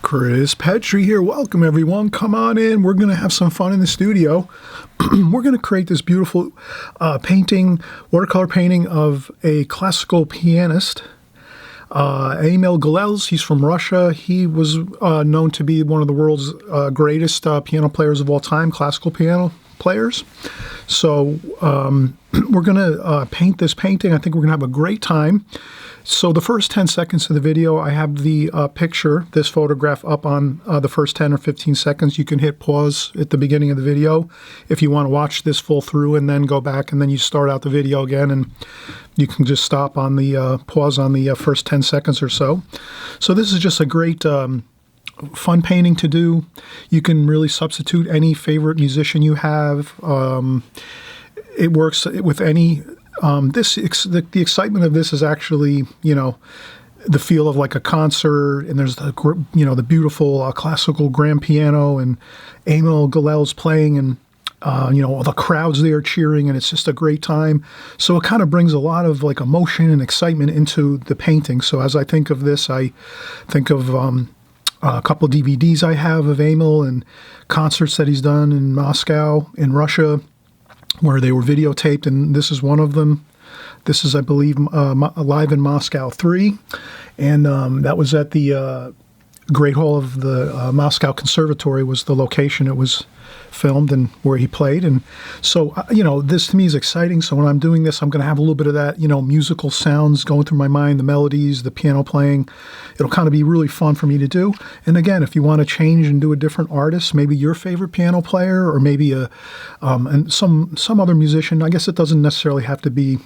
Chris Petri here. Welcome, everyone. Come on in. We're going to have some fun in the studio. We're going to create this beautiful watercolor painting of a classical pianist, Emil Gilels. He's from Russia. He was known to be one of the world's greatest piano players of all time, classical piano players. So we're going to paint this painting. I think we're going to have a great time. So the first 10 seconds of the video, I have the picture, this photograph up on the first 10 or 15 seconds. You can hit pause at the beginning of the video if you want to watch this full through and then go back and then you start out the video again and you can just stop on the pause on the first 10 seconds or so. So this is just a great fun painting to do. You can really substitute any favorite musician you have. It works with any. The excitement of this is actually, the feel of like a concert, and there's the beautiful classical grand piano and Emil Gilels playing, and all the crowds there cheering, and it's just a great time. So it kind of brings a lot of like emotion and excitement into the painting. So as I think of this, I think of a couple of DVDs I have of Emil and concerts that he's done in Moscow, in Russia, where they were videotaped, and this is one of them. This is, I believe, Live in Moscow 3, and that was at the Great Hall of the Moscow Conservatory was the location it was filmed and where he played. And so, this to me is exciting. So when I'm doing this, I'm going to have a little bit of that, musical sounds going through my mind, the melodies, the piano playing. It'll kind of be really fun for me to do. And again, if you want to change and do a different artist, maybe your favorite piano player, or maybe and some other musician, I guess it doesn't necessarily have to be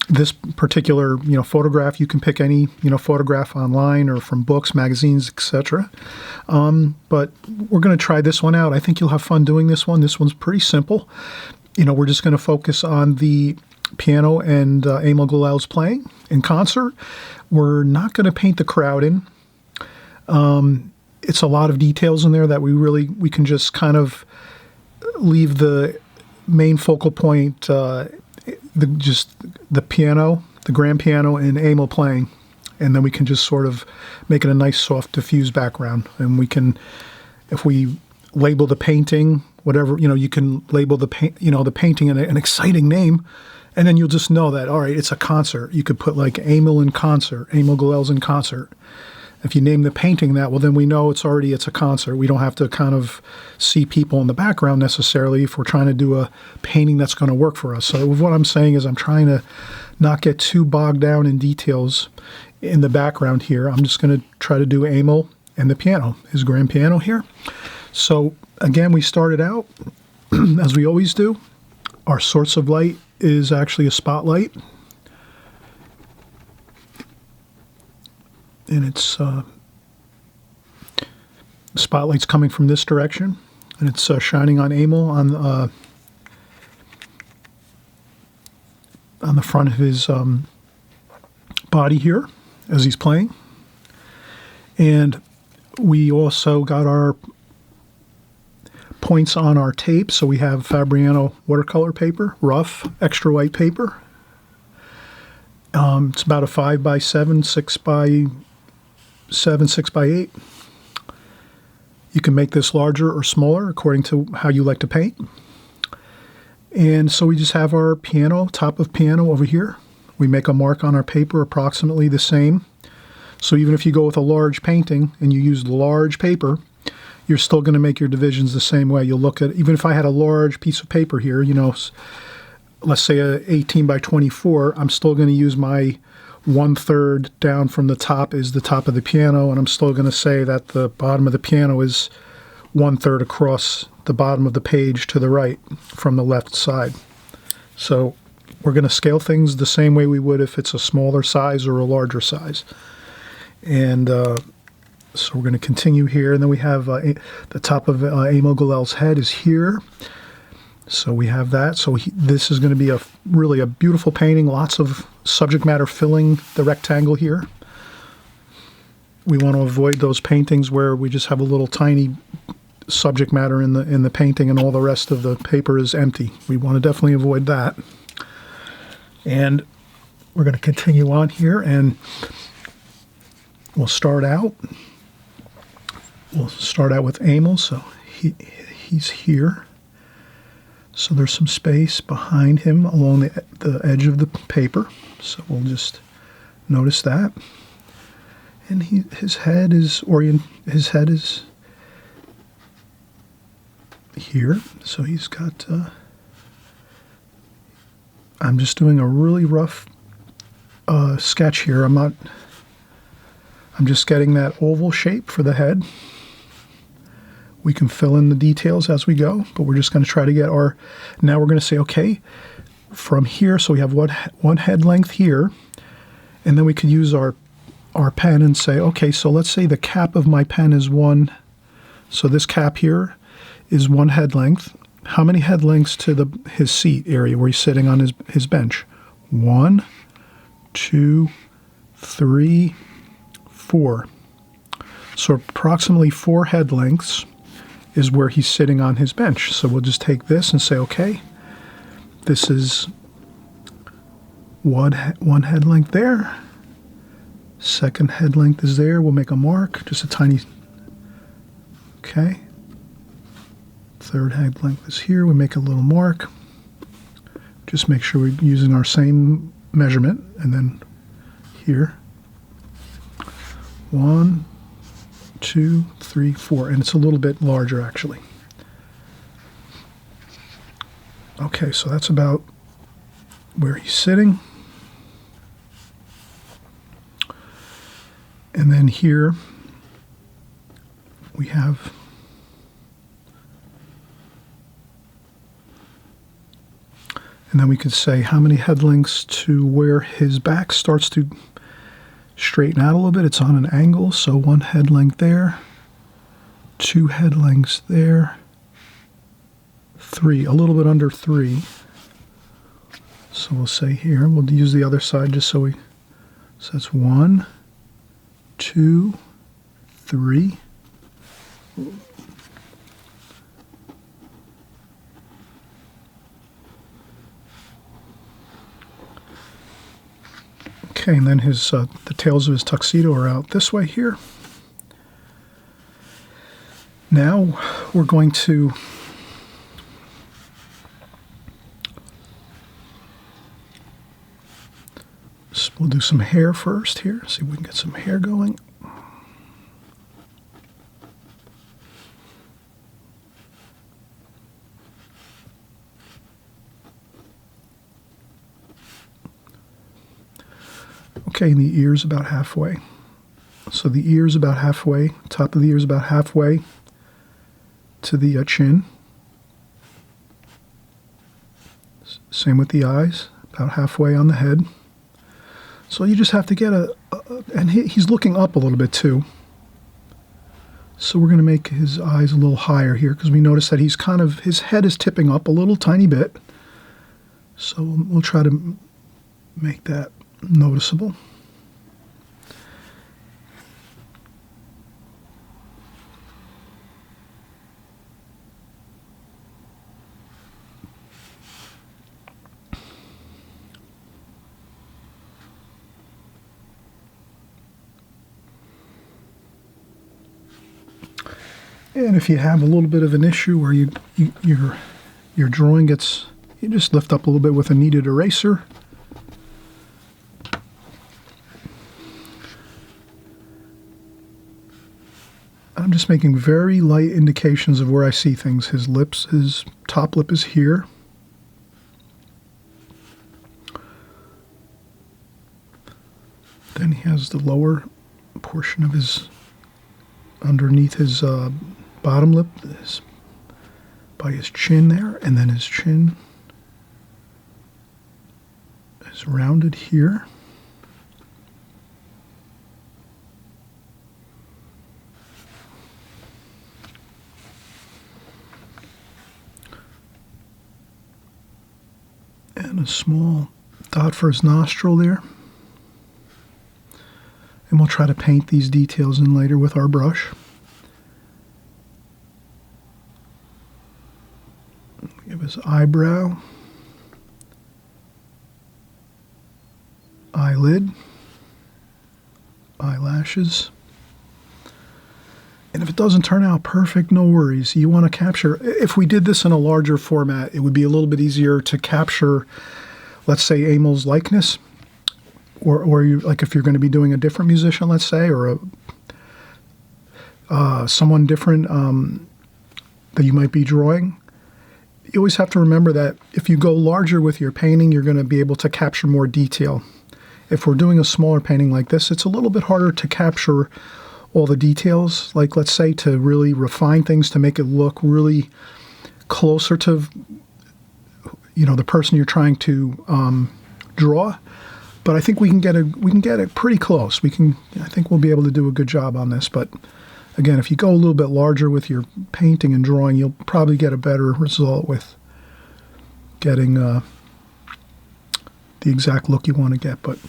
this particular, photograph. You can pick any, photograph online or from books, magazines, etc. But we're going to try this one out. I think you'll have fun doing this one. This one's pretty simple. We're just going to focus on the piano and Emil Gilels playing in concert. We're not going to paint the crowd in. It's a lot of details in there that we can just kind of leave the main focal point, the piano, the grand piano, and Emil playing, and then we can just sort of make it a nice, soft, diffuse background. And we can, if we label the painting, whatever, you can label the painting an exciting name, and then you'll just know that, all right, it's a concert. You could put like Emil in concert, Emil Gilels in concert. If you name the painting that, well, then we know it's a concert. We don't have to kind of see people in the background necessarily if we're trying to do a painting that's going to work for us. So what I'm saying is I'm trying to not get too bogged down in details in the background here. I'm just going to try to do Emil and the piano, his grand piano here. So again, we started out, as we always do. Our source of light is actually a spotlight. And it's the spotlight's coming from this direction, and it's shining on Emil on the front of his body here as he's playing. And we also got our points on our tape, so we have Fabriano watercolor paper, rough, extra white paper. It's about a 5x7, 6x7, 6x8. You can make this larger or smaller according to how you like to paint. And so we just have our piano, top of piano over here. We make a mark on our paper approximately the same. So even if you go with a large painting and you use the large paper, you're still going to make your divisions the same way. You'll look at, even if I had a large piece of paper here, let's say a 18x24, I'm still going to use my 1/3 down from the top is the top of the piano, and I'm still going to say that the bottom of the piano is 1/3 across the bottom of the page to the right from the left side. So we're going to scale things the same way we would if it's a smaller size or a larger size. And so we're going to continue here, and then we have the top of Emil Gilels' head is here. So we have that. So this is going to be really a beautiful painting. Lots of subject matter filling the rectangle here. We want to avoid those paintings where we just have a little tiny subject matter in the painting and all the rest of the paper is empty. We want to definitely avoid that. And we're going to continue on here, and we'll start out. We'll start out with Emil, so he's here. So there's some space behind him along the edge of the paper. So we'll just notice that. And his head is here. So he's got. I'm just doing a really rough sketch here. I'm just getting that oval shape for the head. We can fill in the details as we go, but we're just going to try to get our. Now we're going to say, okay, from here. So we have one head length here, and then we could use our pen and say, okay, so let's say the cap of my pen is 1. So this cap here is 1 head length. How many head lengths to his seat area where he's sitting on his bench? 1, 2, 3, 4. So approximately 4 head lengths is where he's sitting on his bench. So we'll just take this and say, okay, this is one head length there. Second head length is there. We'll make a mark, just a tiny, okay. Third head length is here. We make a little mark. Just make sure we're using our same measurement. And then here, 1, 2, 3, 4. And it's a little bit larger, actually. Okay, so that's about where he's sitting. And then here we have and then we could say how many head lengths to where his back starts to straighten out a little bit. It's on an angle, so 1 head length there, 2 head lengths there, 3, a little bit under 3. So we'll say here, we'll use the other side just so that's 1, 2, 3. Okay, and then the tails of his tuxedo are out this way here. Now we're going to we'll do some hair first here. See if we can get some hair going. Okay, and the ear's about halfway. So the ear's about halfway, top of the ear's about halfway to the chin. Same with the eyes, about halfway on the head. So you just have to get and he's looking up a little bit too. So we're going to make his eyes a little higher here because we notice that his head is tipping up a little tiny bit. So we'll try to make that noticeable. And if you have a little bit of an issue where your drawing gets, you just lift up a little bit with a kneaded eraser. I'm just making very light indications of where I see things. His top lip is here. Then he has the lower portion of underneath his bottom lip by his chin there, and then his chin is rounded here. And a small dot for his nostril there. And we'll try to paint these details in later with our brush. Give his eyebrow, eyelid, eyelashes. And if it doesn't turn out perfect, no worries. You want to capture, if we did this in a larger format, it would be a little bit easier to capture, let's say, Emil's likeness, or you, like if you're going to be doing a different musician, let's say, or someone different that you might be drawing. You always have to remember that if you go larger with your painting, you're going to be able to capture more detail. If we're doing a smaller painting like this, it's a little bit harder to capture all the details, like let's say to really refine things to make it look really closer to, you know, the person you're trying to draw. But I think we can get it pretty close. I think we'll be able to do a good job on this. But again, if you go a little bit larger with your painting and drawing, you'll probably get a better result with getting the exact look you want to get. But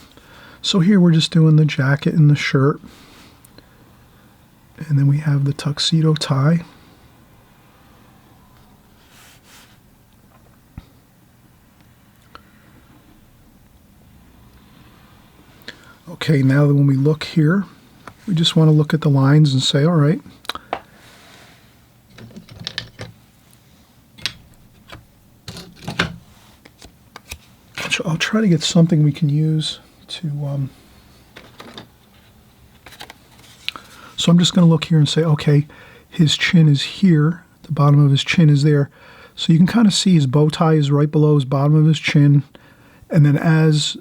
so here we're just doing the jacket and the shirt. And then we have the tuxedo tie. Okay, now that when we look here, we just want to look at the lines and say, all right, I'll try to get something we can use to, so I'm just going to look here and say, okay, his chin is here, the bottom of his chin is there. So you can kind of see his bow tie is right below his bottom of his chin. And then as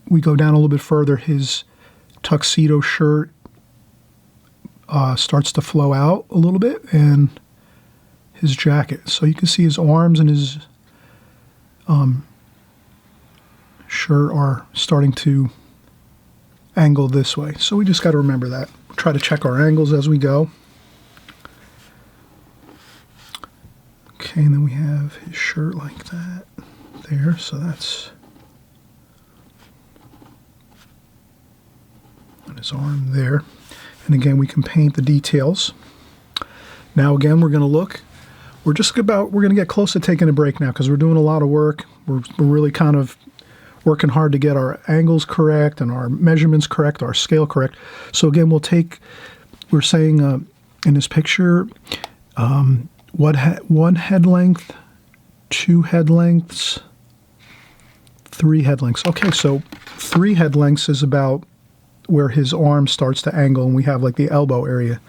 we go down a little bit further, his tuxedo shirt starts to flow out a little bit, and his jacket. So you can see his arms and his shirt are starting to angle this way. So we just got to remember that. Try to check our angles as we go. Okay, and then we have his shirt like that there. So that's on his arm there. And again, we can paint the details. Now again, we're going to look. We're going to get close to taking a break now because we're doing a lot of work. We're really kind of working hard to get our angles correct and our measurements correct, our scale correct. So again, we're saying in this picture, one head length, 2 head lengths, 3 head lengths. Okay, so 3 head lengths is about where his arm starts to angle, and we have like the elbow area.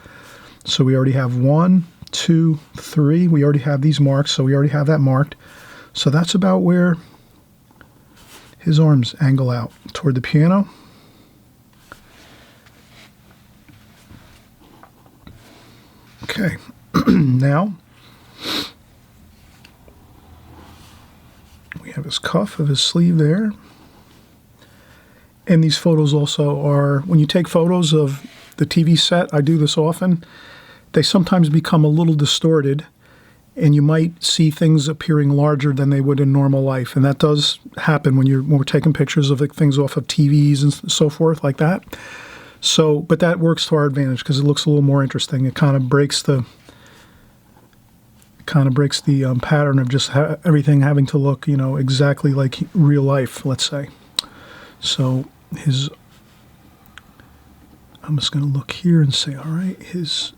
So we already have 1, 2, 3. We already have these marks, so we already have that marked. So that's about where his arms angle out toward the piano. Okay, now we have his cuff of his sleeve there. And these photos also are, when you take photos of the TV set, I do this often, they sometimes become a little distorted, and you might see things appearing larger than they would in normal life. And that does happen when we're taking pictures of things off of TVs and so forth like that. So, but that works to our advantage because it looks a little more interesting. It kind of breaks the pattern of just everything having to look, you know, exactly like real life, let's say. So I'm just going to look here and say, all right, his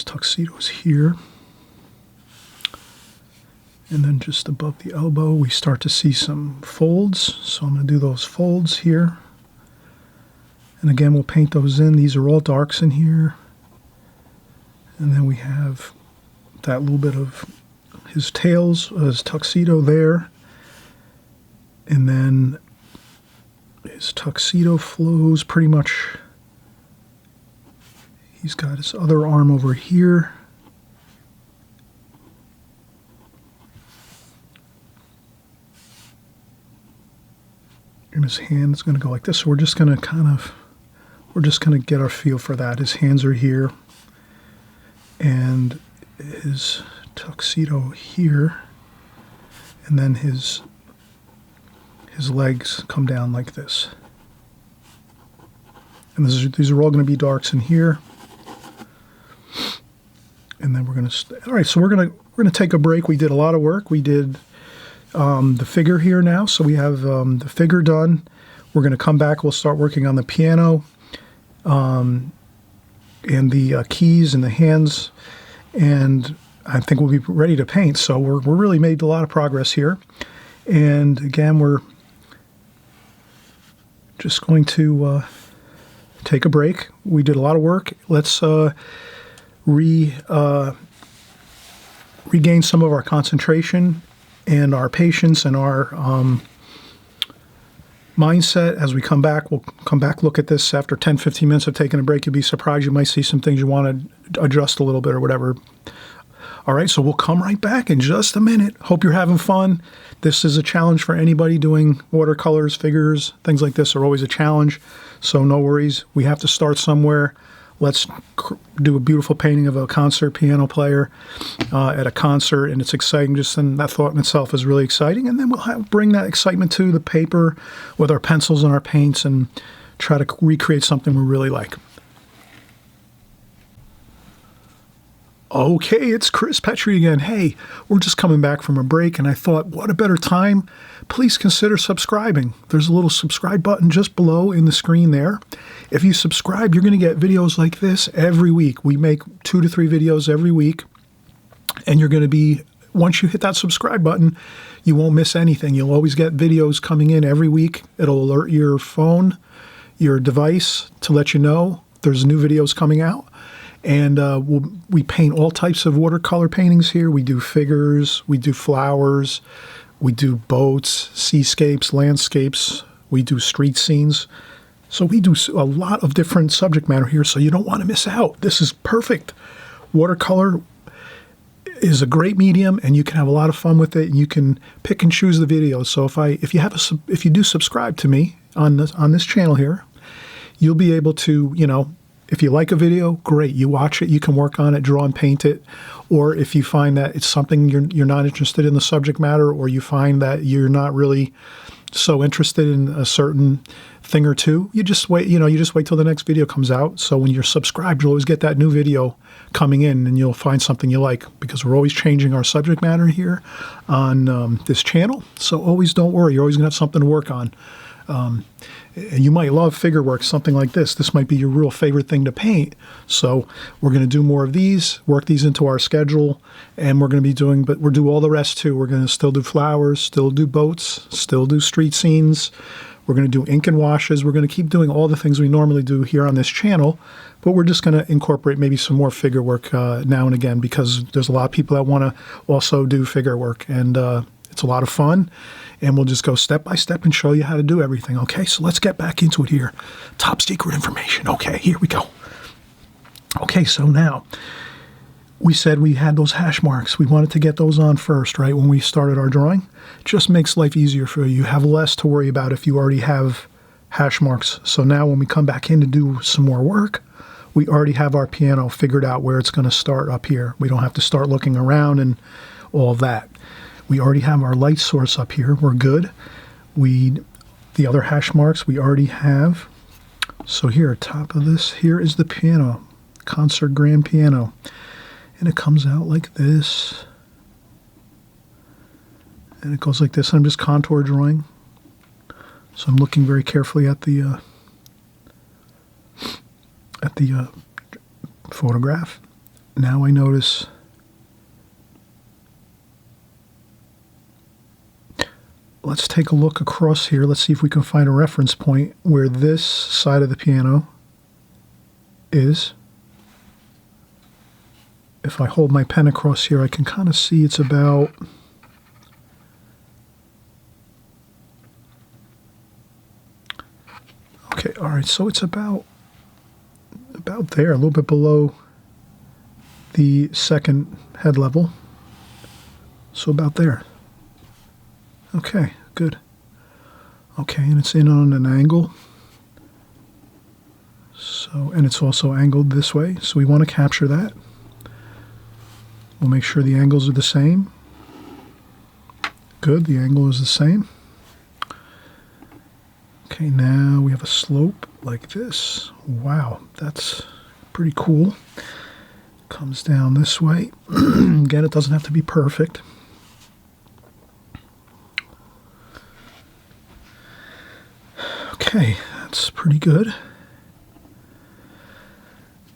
tuxedo is here. And then just above the elbow, we start to see some folds. So I'm going to do those folds here. And again, we'll paint those in. These are all darks in here. And then we have that little bit of his tails, his tuxedo there. And then his tuxedo flows pretty much. He's got his other arm over here. And his hand is going to go like this. So we're just going to get our feel for that. His hands are here. And his tuxedo here. And then his legs come down like this. And these are all going to be darks in here. And then we're going to, all right, so we're going to take a break. We did a lot of work. We did the figure here now. So we have the figure done. We're going to come back. We'll start working on the piano and the keys and the hands. And I think we'll be ready to paint. So we're really made a lot of progress here. And again, we're just going to take a break. We did a lot of work. Let's regain some of our concentration and our patience and our mindset as we come back. We'll come back, look at this after 10, 15 minutes of taking a break. You'll be surprised. You might see some things you want to adjust a little bit or whatever. All right, so we'll come right back in just a minute. Hope you're having fun. This is a challenge for anybody doing watercolors, figures, things like this are always a challenge. So no worries. We have to start somewhere. Let's do a beautiful painting of a concert piano player at a concert, and it's exciting. Just and that thought in itself is really exciting. And then we'll bring that excitement to the paper with our pencils and our paints and try to recreate something we really like. Okay, it's Chris Petri again. Hey, we're just coming back from a break, and I thought, what a better time. Please consider subscribing. There's a little subscribe button just below in the screen there. If you subscribe, you're going to get videos like this every week. We make 2 to 3 videos every week, and you're going to be, once you hit that subscribe button, you won't miss anything. You'll always get videos coming in every week. It'll alert your phone, your device, to let you know there's new videos coming out. And we paint all types of watercolor paintings here. We do figures, we do flowers, we do boats, seascapes, landscapes, we do street scenes. So we do a lot of different subject matter here, so you don't want to miss out. This is perfect. Watercolor is a great medium, and you can have a lot of fun with it. You can pick and choose the videos. So if you do subscribe to me on this channel here, you'll be able to, if you like a video, great. You watch it, you can work on it, draw and paint it. Or if you find that it's something you're not interested in the subject matter, or you find that you're not really so interested in a certain thing or two, you just wait, you just wait till the next video comes out. So when you're subscribed, you'll always get that new video coming in, and you'll find something you like, because we're always changing our subject matter here on this channel. So always don't worry, you're always going to have something to work on. You might love figure work, something like this. This might be your real favorite thing to paint. So we're going to do more of these, work these into our schedule, and we're going to be but we'll do all the rest too. We're going to still do flowers, still do boats, still do street scenes. We're going to do ink and washes. We're going to keep doing all the things we normally do here on this channel, but we're just going to incorporate maybe some more figure work now and again, because there's a lot of people that want to also do figure work, and it's a lot of fun. And we'll just go step by step and show you how to do everything. Okay, so let's get back into it here. Top secret information. Okay, here we go. Okay, so now we said we had those hash marks. We wanted to get those on first, right, when we started our drawing. Just makes life easier for you. You have less to worry about if you already have hash marks. So now when we come back in to do some more work, we already have our piano figured out where it's going to start up here. We don't have to start looking around and all that. We already have our light source up here. We're good. The other hash marks we already have. So here, top of this, here is the piano, concert grand piano. And it comes out like this. And it goes like this. I'm just contour drawing. So I'm looking very carefully at the photograph. Now I notice let's take a look across here. Let's see if we can find a reference point where this side of the piano is. If I hold my pen across here, I can kind of see it's about okay, all right, so it's about there, a little bit below the second head level. So about there. Okay, good. Okay, and it's in on an angle. So, and it's also angled this way, so we want to capture that. We'll make sure the angles are the same. Good, the angle is the same. Okay, now we have a slope like this. Wow, that's pretty cool. Comes down this way. Again, it doesn't have to be perfect. Okay, that's pretty good.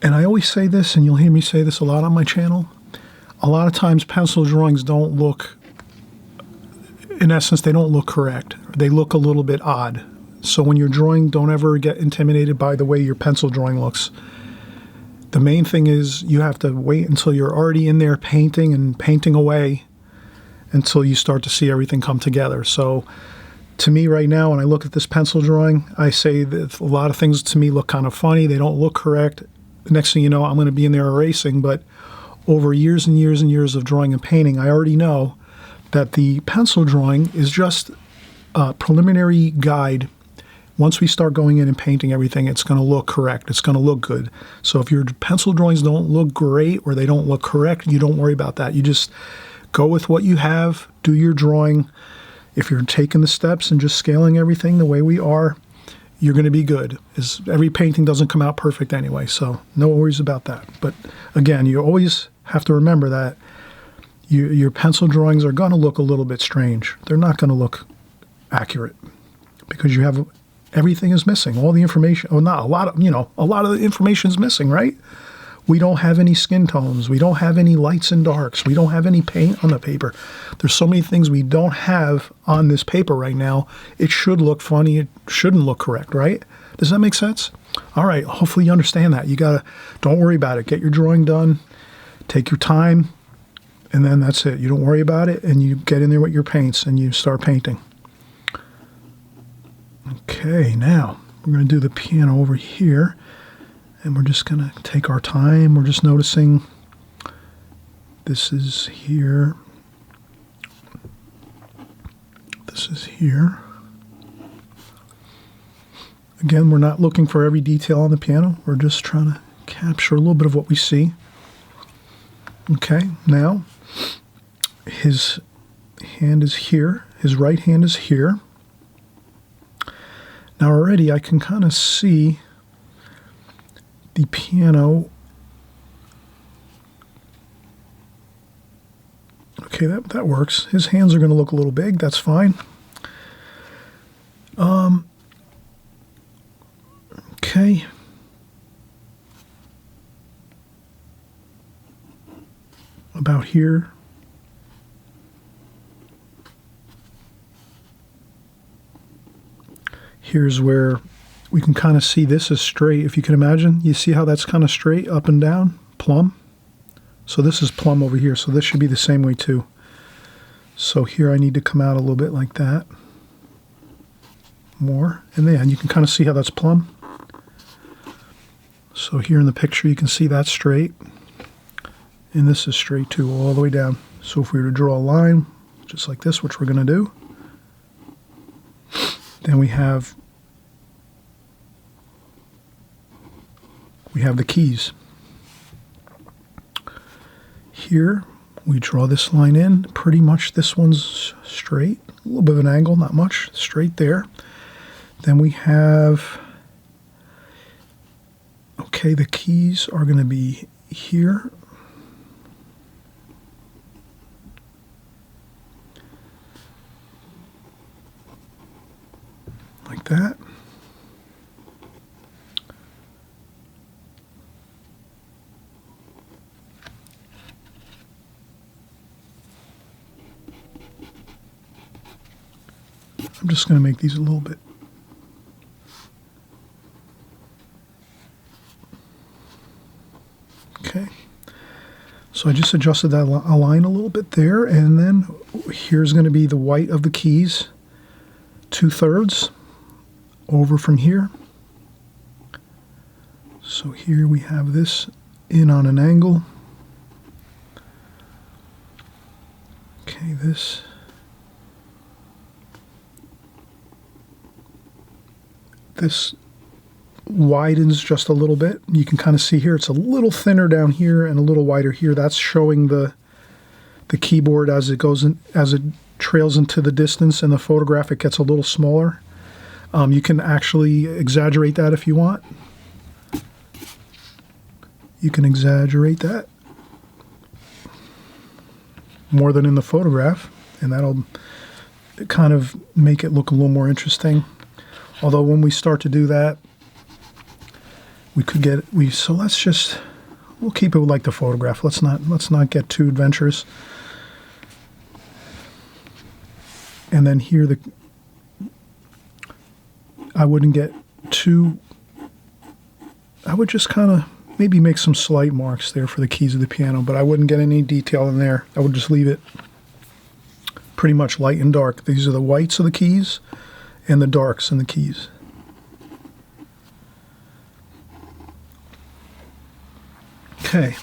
And I always say this, and you'll hear me say this a lot on my channel, a lot of times pencil drawings don't look, in essence, they don't look correct. They look a little bit odd. So when you're drawing, don't ever get intimidated by the way your pencil drawing looks. The main thing is you have to wait until you're already in there painting and painting away until you start to see everything come together. So to me right now, when I look at this pencil drawing, I say that a lot of things to me look kind of funny. They don't look correct. The next thing you know, I'm going to be in there erasing. But over years and years and years of drawing and painting, I already know that the pencil drawing is just a preliminary guide. Once we start going in and painting everything, it's going to look correct. It's going to look good. So if your pencil drawings don't look great or they don't look correct, you don't worry about that. You just go with what you have, do your drawing. If you're taking the steps and just scaling everything the way we are, you're going to be good. Every painting doesn't come out perfect anyway, so no worries about that. But again, you always have to remember that your pencil drawings are going to look a little bit strange. They're not going to look accurate because you have everything is missing. All the information, or not a lot of, a lot of the information is missing, right? We don't have any skin tones. We don't have any lights and darks. We don't have any paint on the paper. There's so many things we don't have on this paper right now. It should look funny. It shouldn't look correct, right? Does that make sense? All right. Hopefully you understand that. Don't worry about it. Get your drawing done. Take your time. And then that's it. You don't worry about it. And you get in there with your paints and you start painting. Okay. Now we're going to do the piano over here. And we're just going to take our time. We're just noticing this is here. This is here. Again, we're not looking for every detail on the piano. We're just trying to capture a little bit of what we see. Okay, now his hand is here. His right hand is here. Now already I can kind of see the piano. Okay, that works. His hands are going to look a little big. That's fine. Okay. About here. Here's where we can kind of see this is straight. If you can imagine, you see how that's kind of straight up and down, plumb. So this is plumb over here. So this should be the same way too. So here I need to come out a little bit like that. More. And then you can kind of see how that's plumb. So here in the picture you can see that's straight. And this is straight too, all the way down. So if we were to draw a line, just like this, which we're going to do, then we have the keys. Here, we draw this line in. Pretty much this one's straight. A little bit of an angle, not much. Straight there. Then we have, okay, the keys are going to be here. Like that. I'm just going to make these a little bit. Okay. So I just adjusted that line a little bit there, and then here's going to be the white of the keys, 2/3 over from here. So here we have this in on an angle. Okay, this. This widens just a little bit. You can kind of see here it's a little thinner down here and a little wider here. That's showing the keyboard as it goes in, as it trails into the distance. In the photograph it gets a little smaller. You can actually exaggerate that if you want. You can exaggerate that more than in the photograph, and that'll kind of make it look a little more interesting. Although when we start to do that, we could get, so let's just, we'll keep it like the photograph. Let's not get too adventurous. And then here, I wouldn't get too, I would just kind of maybe make some slight marks there for the keys of the piano, but I wouldn't get any detail in there. I would just leave it pretty much light and dark. These are the whites of the keys and the darks in the keys. Okay.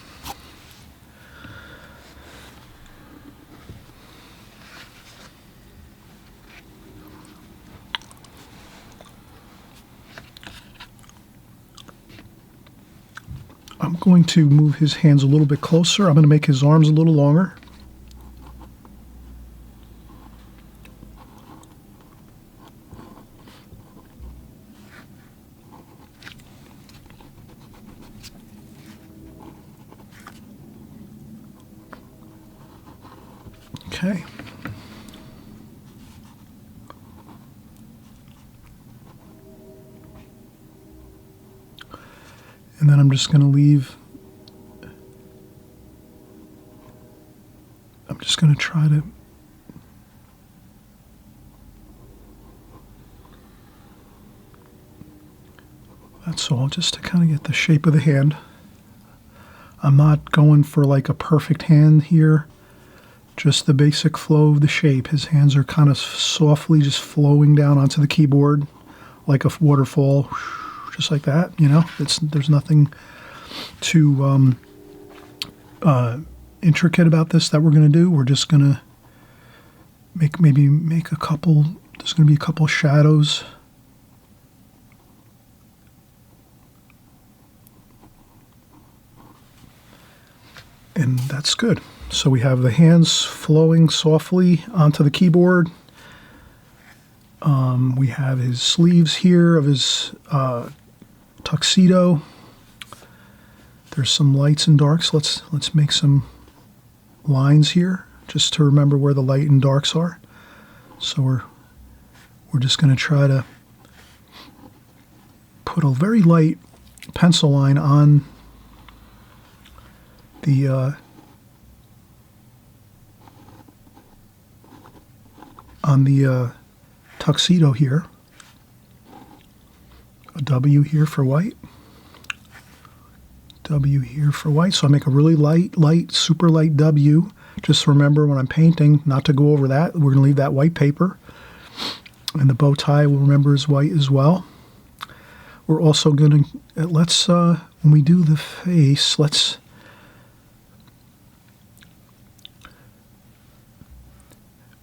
I'm going to move his hands a little bit closer. I'm going to make his arms a little longer. Okay. And then I'm just going to leave, I'm just going to try to, that's all, just to kind of get the shape of the hand. I'm not going for like a perfect hand here, just the basic flow of the shape. His hands are kind of softly just flowing down onto the keyboard like a waterfall. Just like that, you know. There's nothing too intricate about this that we're going to do. We're just going to maybe make a couple. There's going to be a couple shadows. And that's good. So we have the hands flowing softly onto the keyboard. We have his sleeves here of his tuxedo. There's some lights and darks. Let's make some lines here just to remember where the light and darks are. So we're just going to try to put a very light pencil line on the tuxedo here. A W here for white. W here for white. So I make a really light, super light W. Just remember when I'm painting not to go over that. We're going to leave that white paper. And the bow tie, we'll remember, is white as well. We're also going to, when we do the face, what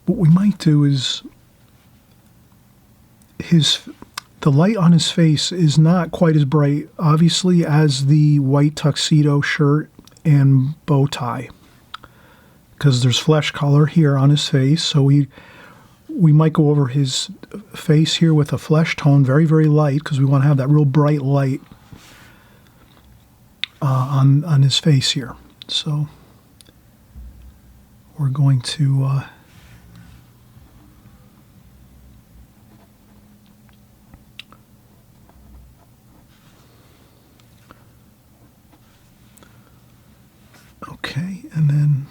we might do is the light on his face is not quite as bright, obviously, as the white tuxedo shirt and bow tie, because there's flesh color here on his face. So we might go over his face here with a flesh tone, very, very light, because we want to have that real bright light on his face here. So we're going to okay, and then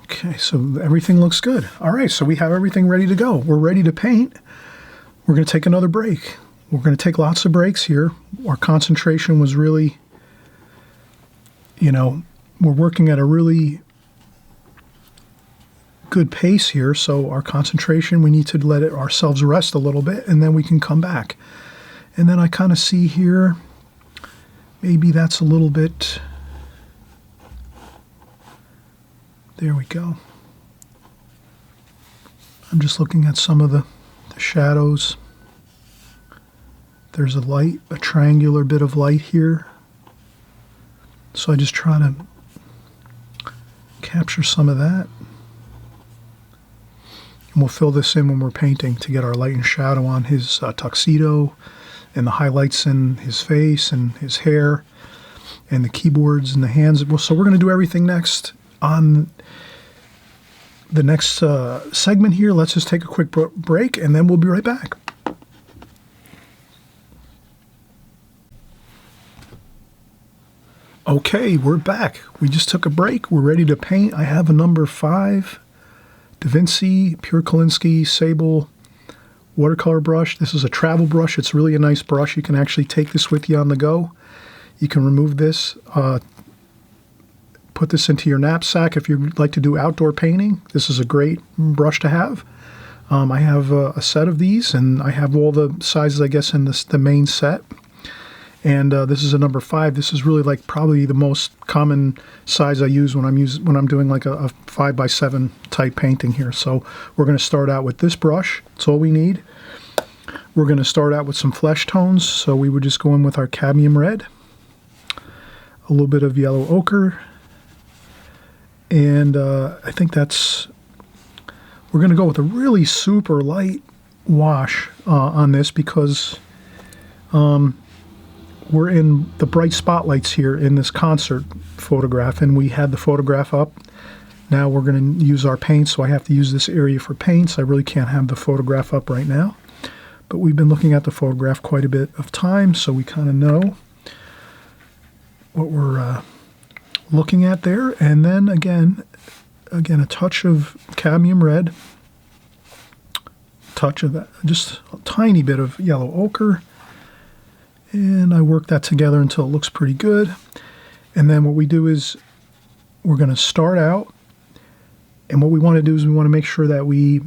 okay, so everything looks good. All right, so we have everything ready to go. We're ready to paint. We're going to take another break. We're going to take lots of breaks here. Our concentration was really, we're working at a really good pace here, so our concentration, we need to let ourselves rest a little bit, and then we can come back. And then I kind of see here, maybe that's a little bit, there we go. I'm just looking at some of the shadows. There's a triangular bit of light here. So I just try to capture some of that. And we'll fill this in when we're painting to get our light and shadow on his tuxedo and the highlights in his face and his hair. and the keyboards and the hands. So we're going to do everything next on the next segment here. Let's just take a quick break, and then we'll be right back. Okay, we're back. We just took a break. We're ready to paint. I have a number 5 Da Vinci Pure Kolinsky Sable watercolor brush. This is a travel brush. It's really a nice brush. You can actually take this with you on the go. You can remove this, put this into your knapsack if you'd like to do outdoor painting. This is a great brush to have. I have a set of these, and I have all the sizes, I guess, in the main set. And this is a number 5. This is really like probably the most common size I use when I'm doing like a 5x7 type painting here. So we're going to start out with this brush. That's all we need. We're going to start out with some flesh tones. So we would just go in with our cadmium red, a little bit of yellow ochre, and I think we're going to go with a really super light wash on this because we're in the bright spotlights here in this concert photograph, and we had the photograph up. Now we're going to use our paints, so I have to use this area for paints. I really can't have the photograph up right now, but we've been looking at the photograph quite a bit of time, so we kind of know what we're looking at there. And then again, a touch of cadmium red, touch of that, just a tiny bit of yellow ochre, and I work that together until it looks pretty good. And then what we do is we're going to start out, and what we want to do is we want to make sure that we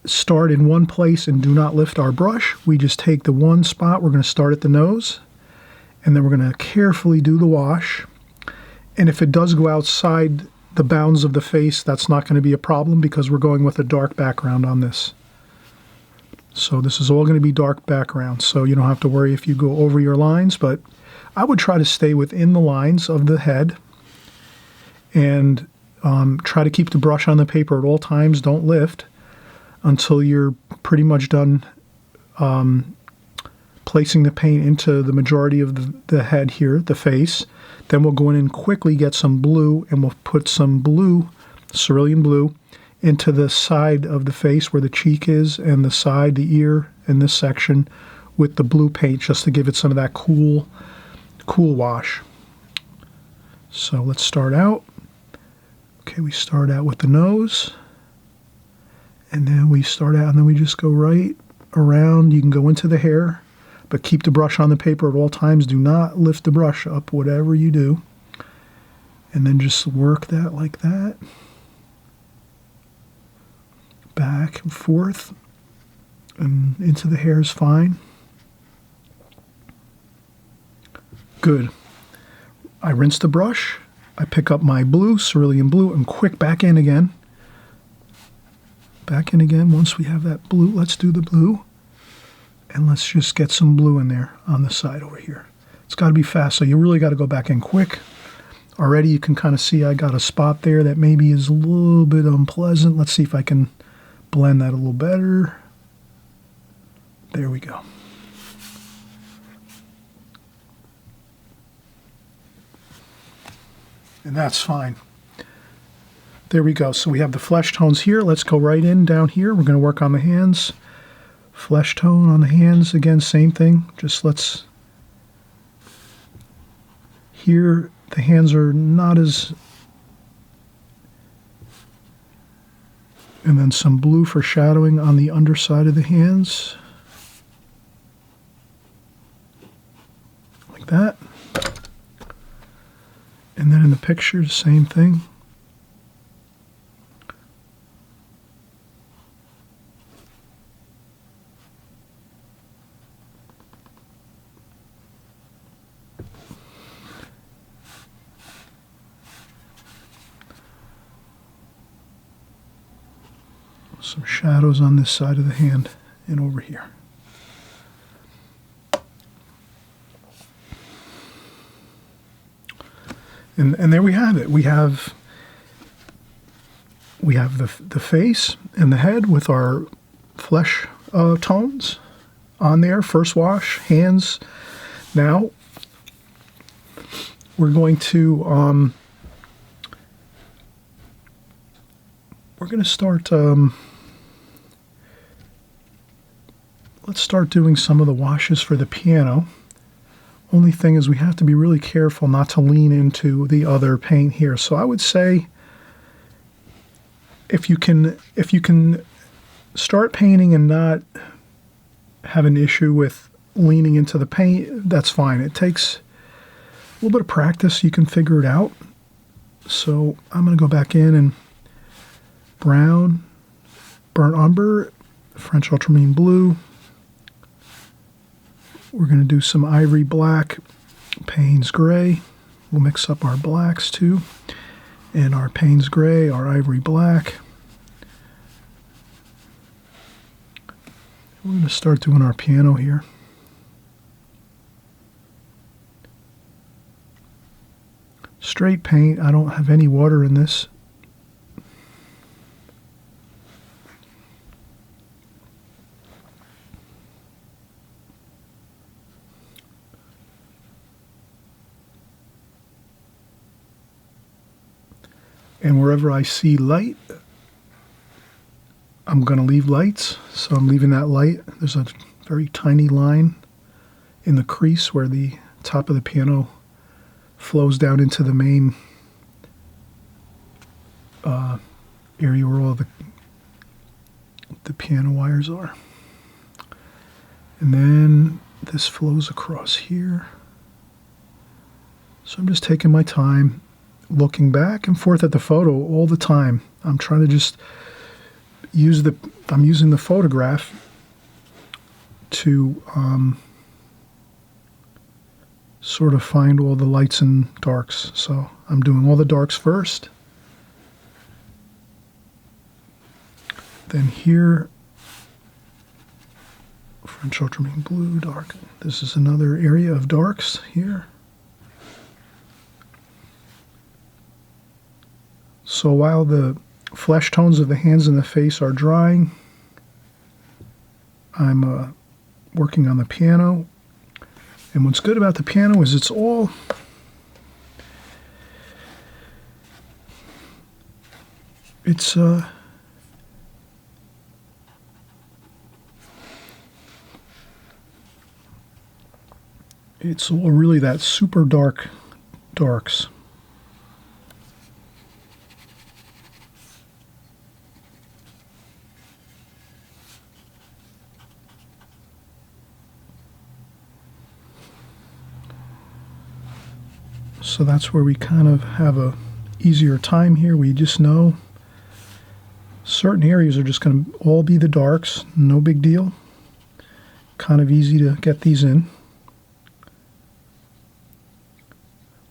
start in one place and do not lift our brush. We just take the one spot. We're going to start at the nose, and then we're going to carefully do the wash. And if it does go outside the bounds of the face, that's not going to be a problem because we're going with a dark background on this. So this is all going to be dark background, so you don't have to worry if you go over your lines, but I would try to stay within the lines of the head and try to keep the brush on the paper at all times. Don't lift until you're pretty much done placing the paint into the majority of the head here, the face. Then we'll go in and quickly get some blue, and we'll put some blue, cerulean blue, into the side of the face where the cheek is, and the side, the ear, and this section with the blue paint, just to give it some of that cool wash. So let's start out. Okay, we start out with the nose, and then we start out, and then we just go right around. You can go into the hair, but keep the brush on the paper at all times. Do not lift the brush up, whatever you do. And then just work that like that. Back and forth, and into the hair is fine. Good. I rinse the brush. I pick up my blue, cerulean blue, and quick back in again. Back in again. Once we have that blue, let's do the blue. And let's just get some blue in there on the side over here. It's got to be fast, so you really got to go back in quick. Already you can kind of see I got a spot there that maybe is a little bit unpleasant. Let's see if I can blend that a little better. There we go. And that's fine. There we go. So we have the flesh tones here. Let's go right in down here. We're going to work on the hands. Flesh tone on the hands. Again, same thing. Just let's... Here, the hands are not as... And then some blue for shadowing on the underside of the hands. Like that. And then in the picture, the same thing. Some shadows on this side of the hand and over here. And there we have it. We have the face and the head with our flesh tones on there. First wash, hands. Now we're going to start. Let's start doing some of the washes for the piano. Only thing is we have to be really careful not to lean into the other paint here. So I would say if you can start painting and not have an issue with leaning into the paint, that's fine. It takes a little bit of practice. You can figure it out. So I'm going to go back in and brown, burnt umber, French ultramarine blue. We're going to do some ivory black, Payne's gray. We'll mix up our blacks too. And our Payne's gray, our ivory black. We're going to start doing our piano here. Straight paint. I don't have any water in this. And wherever I see light, I'm going to leave lights. So I'm leaving that light. There's a very tiny line in the crease where the top of the piano flows down into the main area where all the piano wires are. And then this flows across here. So I'm just taking my time, looking back and forth at the photo all the time. I'm trying to just I'm using the photograph to sort of find all the lights and darks. So I'm doing all the darks first. Then here, French ultramarine blue, dark. This is another area of darks here. So while the flesh tones of the hands and the face are drying, I'm working on the piano. And what's good about the piano is it's all really that super dark darks. So that's where we kind of have a easier time here. We just know certain areas are just going to all be the darks, no big deal. Kind of easy to get these in.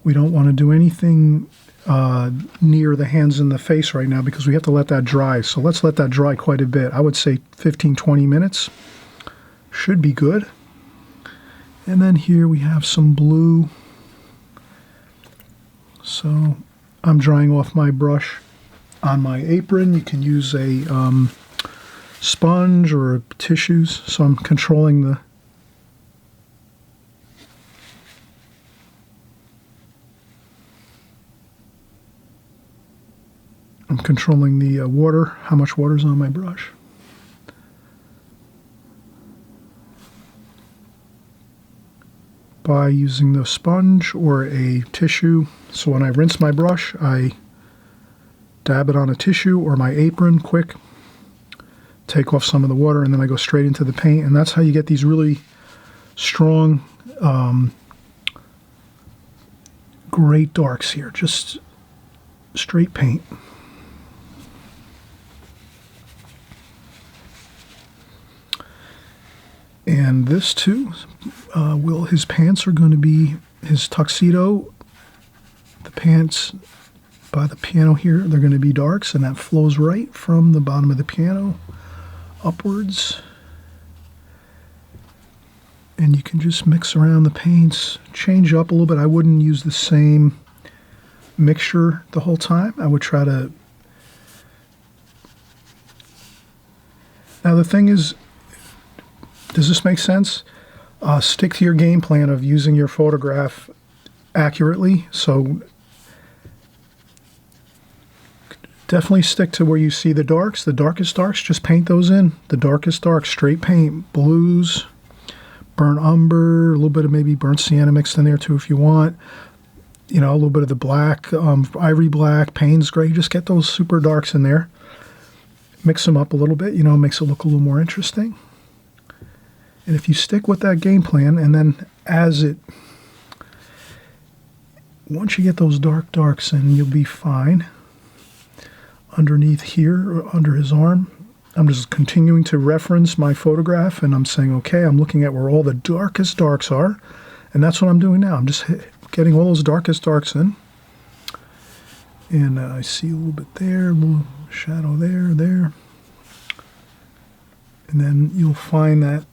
We don't want to do anything near the hands and the face right now because we have to let that dry. So let's let that dry quite a bit. I would say 15-20 minutes should be good. And then here we have some blue. So I'm drying off my brush on my apron. You can use a sponge or tissues. So I'm controlling the water, how much water's on my brush. By using the sponge or a tissue. So when I rinse my brush, I dab it on a tissue or my apron quick, take off some of the water, and then I go straight into the paint. And that's how you get these really strong, great darks here. Just straight paint. And this too, his pants are going to be, his tuxedo, the pants by the piano here, they're going to be darks, and that flows right from the bottom of the piano upwards. And you can just mix around the paints, change up a little bit. I wouldn't use the same mixture the whole time. I would try to... Now the thing is, does this make sense? Stick to your game plan of using your photograph accurately. So definitely stick to where you see the darks, the darkest darks, just paint those in. The darkest darks, straight paint, blues, burnt umber, a little bit of maybe burnt sienna mixed in there too if you want. You know, a little bit of the black, ivory black, Payne's gray. Just get those super darks in there. Mix them up a little bit, you know, makes it look a little more interesting. And if you stick with that game plan, and then once you get those darks in, you'll be fine. Underneath here, or under his arm, I'm just continuing to reference my photograph, and I'm saying, okay, I'm looking at where all the darkest darks are, and that's what I'm doing now. I'm just getting all those darkest darks in. And I see a little bit there, a little shadow there. And then you'll find that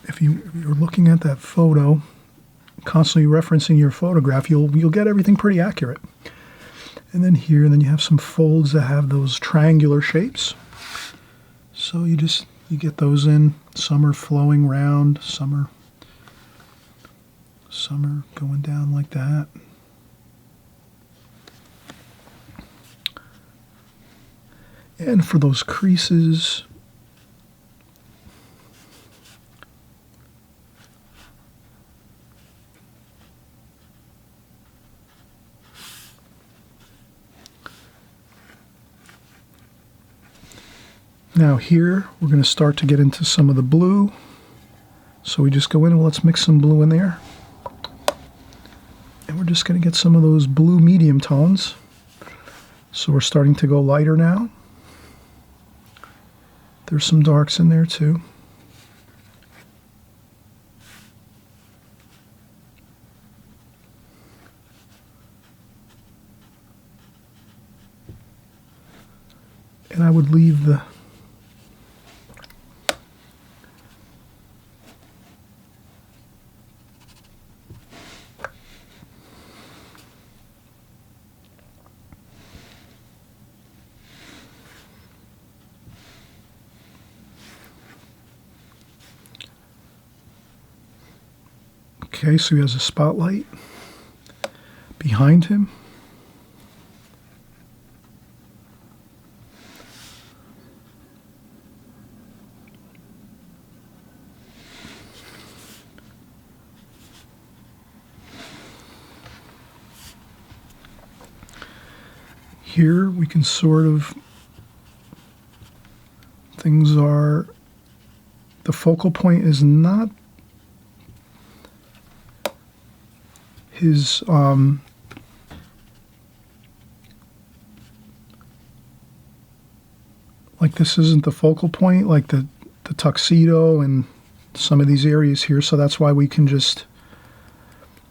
if you're looking at that photo, constantly referencing your photograph, you'll get everything pretty accurate. And then here, and then you have some folds that have those triangular shapes. So you get those in. Some are flowing round, some are going down like that. And for those creases, now here we're going to start to get into some of the blue. So we just go in and let's mix some blue in there. And we're just going to get some of those blue medium tones. So we're starting to go lighter now. There's some darks in there too. And I would leave the Okay, so he has a spotlight behind him. Here we can sort of, the focal point is not his, like this isn't the focal point, like the tuxedo and some of these areas here, so that's why we can just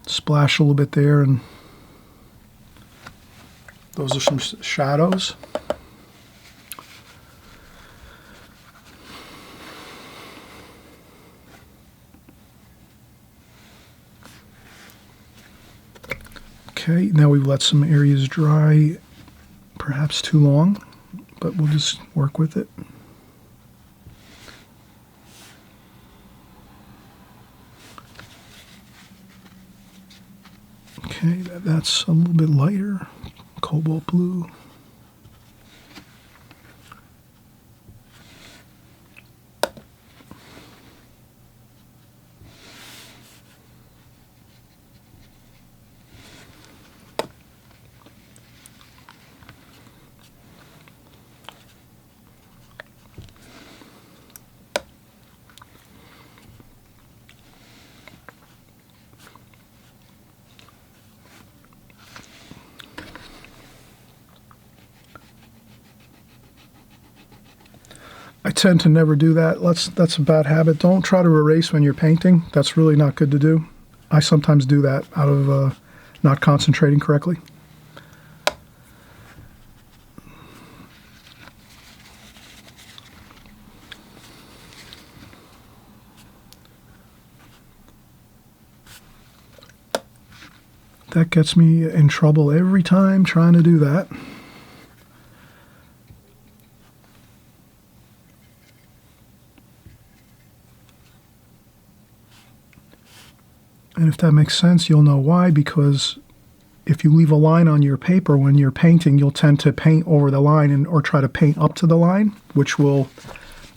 splash a little bit there, and those are some shadows. Okay, now we've let some areas dry, perhaps too long, but we'll just work with it. Okay, that's a little bit lighter, cobalt blue. I tend to never do that. That's a bad habit. Don't try to erase when you're painting. That's really not good to do. I sometimes do that out of not concentrating correctly. That gets me in trouble every time trying to do that. And if that makes sense, you'll know why, because if you leave a line on your paper when you're painting, you'll tend to paint over the line or try to paint up to the line, which will,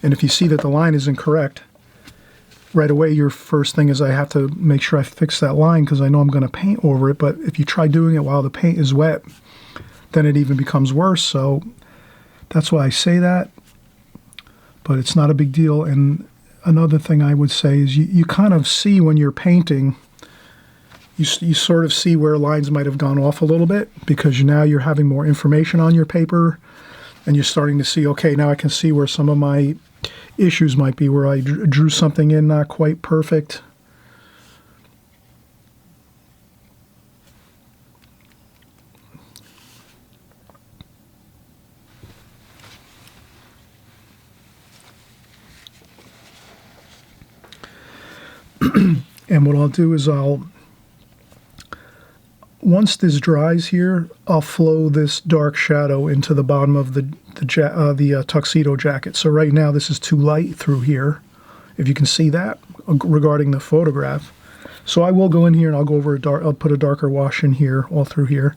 and if you see that the line is incorrect, right away your first thing is I have to make sure I fix that line because I know I'm going to paint over it. But if you try doing it while the paint is wet, then it even becomes worse. So that's why I say that, but it's not a big deal. And another thing I would say is you kind of see when you're painting, you sort of see where lines might have gone off a little bit because now you're having more information on your paper and you're starting to see, okay, now I can see where some of my issues might be, where I drew something in not quite perfect. And what I'll do is once this dries here, I'll flow this dark shadow into the bottom of the tuxedo jacket. So right now this is too light through here, if you can see that regarding the photograph. So I will go in here and I'll go over I'll put a darker wash in here, all through here,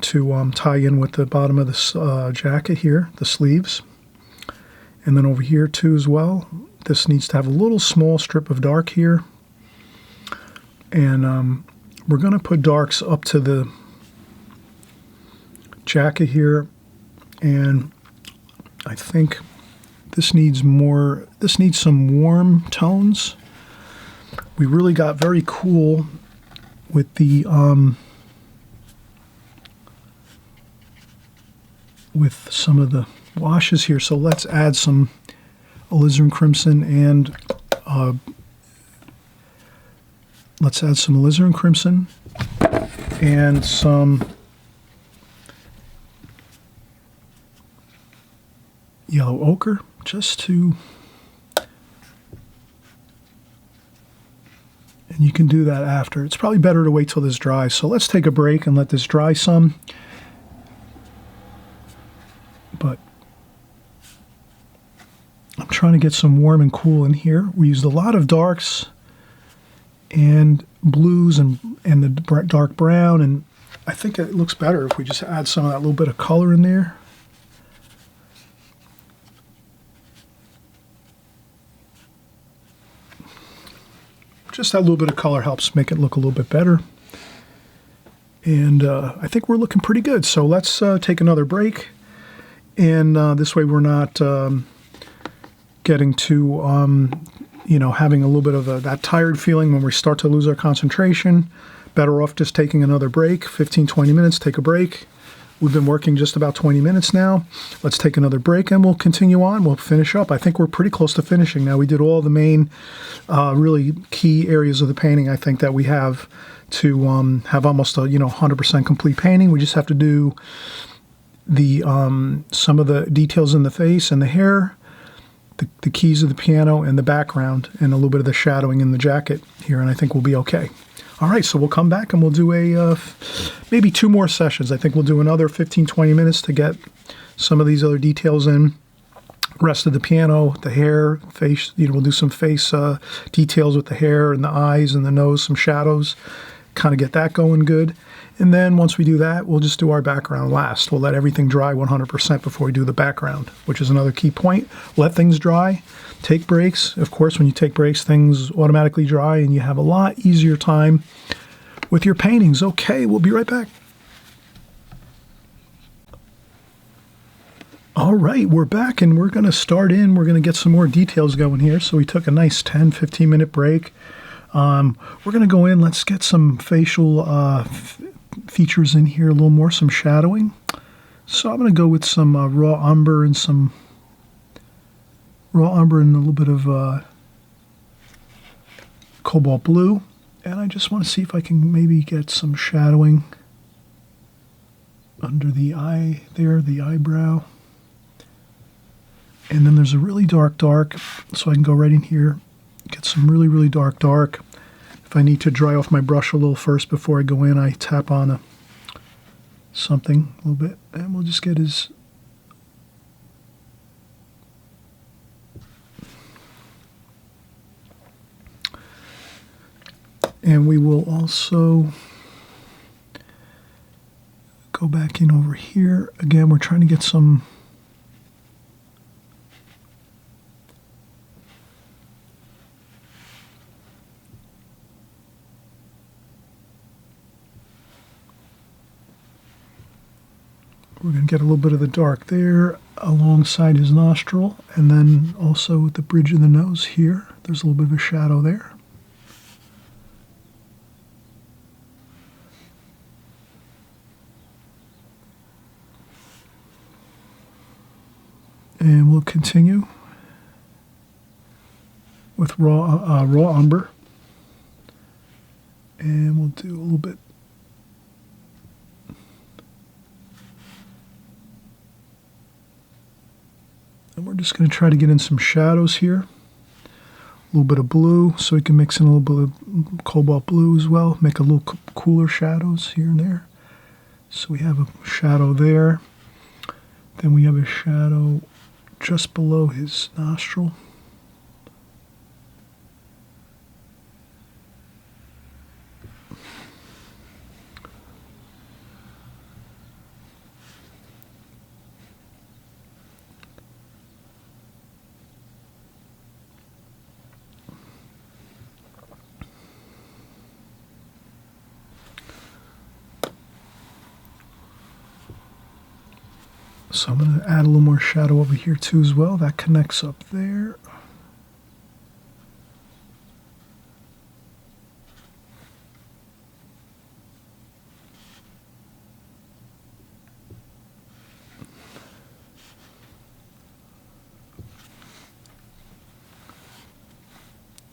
to tie in with the bottom of this jacket here, the sleeves. And then over here too as well, this needs to have a little small strip of dark here. And we're going to put darks up to the jacket here, and I think this needs some warm tones. We really got very cool with the with some of the washes here, so let's add some alizarin crimson and some yellow ochre, just to, and you can do that after. It's probably better to wait till this dries. So let's take a break and let this dry some. But I'm trying to get some warm and cool in here. We used a lot of darks and blues and the dark brown, and I think it looks better if we just add some of that little bit of color in there. Just that little bit of color helps make it look a little bit better. And I think we're looking pretty good. So let's take another break. And this way we're not getting to having a little bit of that tired feeling when we start to lose our concentration. Better off just taking another break, 15-20 minutes, take a break. We've been working just about 20 minutes now. Let's take another break and we'll continue on. We'll finish up. I think we're pretty close to finishing now. We did all the main really key areas of the painting, I think, that we have to have almost a 100% complete painting. We just have to do the some of the details in the face and the hair, the keys of the piano and the background, and a little bit of the shadowing in the jacket here, and I think we'll be okay. All right, so we'll come back and we'll do maybe 2 more sessions. I think we'll do another 15-20 minutes to get some of these other details in. Rest of the piano, the hair, face, we'll do some face details with the hair and the eyes and the nose, some shadows, kind of get that going good. And then once we do that, we'll just do our background last. We'll let everything dry 100% before we do the background, which is another key point. Let things dry. Take breaks. Of course, when you take breaks, things automatically dry and you have a lot easier time with your paintings. Okay, we'll be right back. All right, we're back and we're going to start in. We're going to get some more details going here. So we took a nice 10-15 minute break. We're going to go in. Let's get some facial features in here a little more, some shadowing. So I'm going to go with some raw umber and a little bit of cobalt blue. And I just want to see if I can maybe get some shadowing under the eye there, the eyebrow. And then there's a really dark, so I can go right in here, get some really, really dark. If I need to dry off my brush a little first before I go in, I tap on something a little bit, and we'll just get his... And we will also go back in over here. Again, we're trying to get some we're going to get a little bit of the dark there alongside his nostril, and then also at the bridge of the nose here. There's a little bit of a shadow there. And we'll continue with raw umber, and we'll do a little bit. And we're just going to try to get in some shadows here. A little bit of blue, so we can mix in a little bit of cobalt blue as well. Make a little cooler shadows here and there. So we have a shadow there. Then we have a shadow just below his nostril. So I'm going to add a little more shadow over here too as well. That connects up there.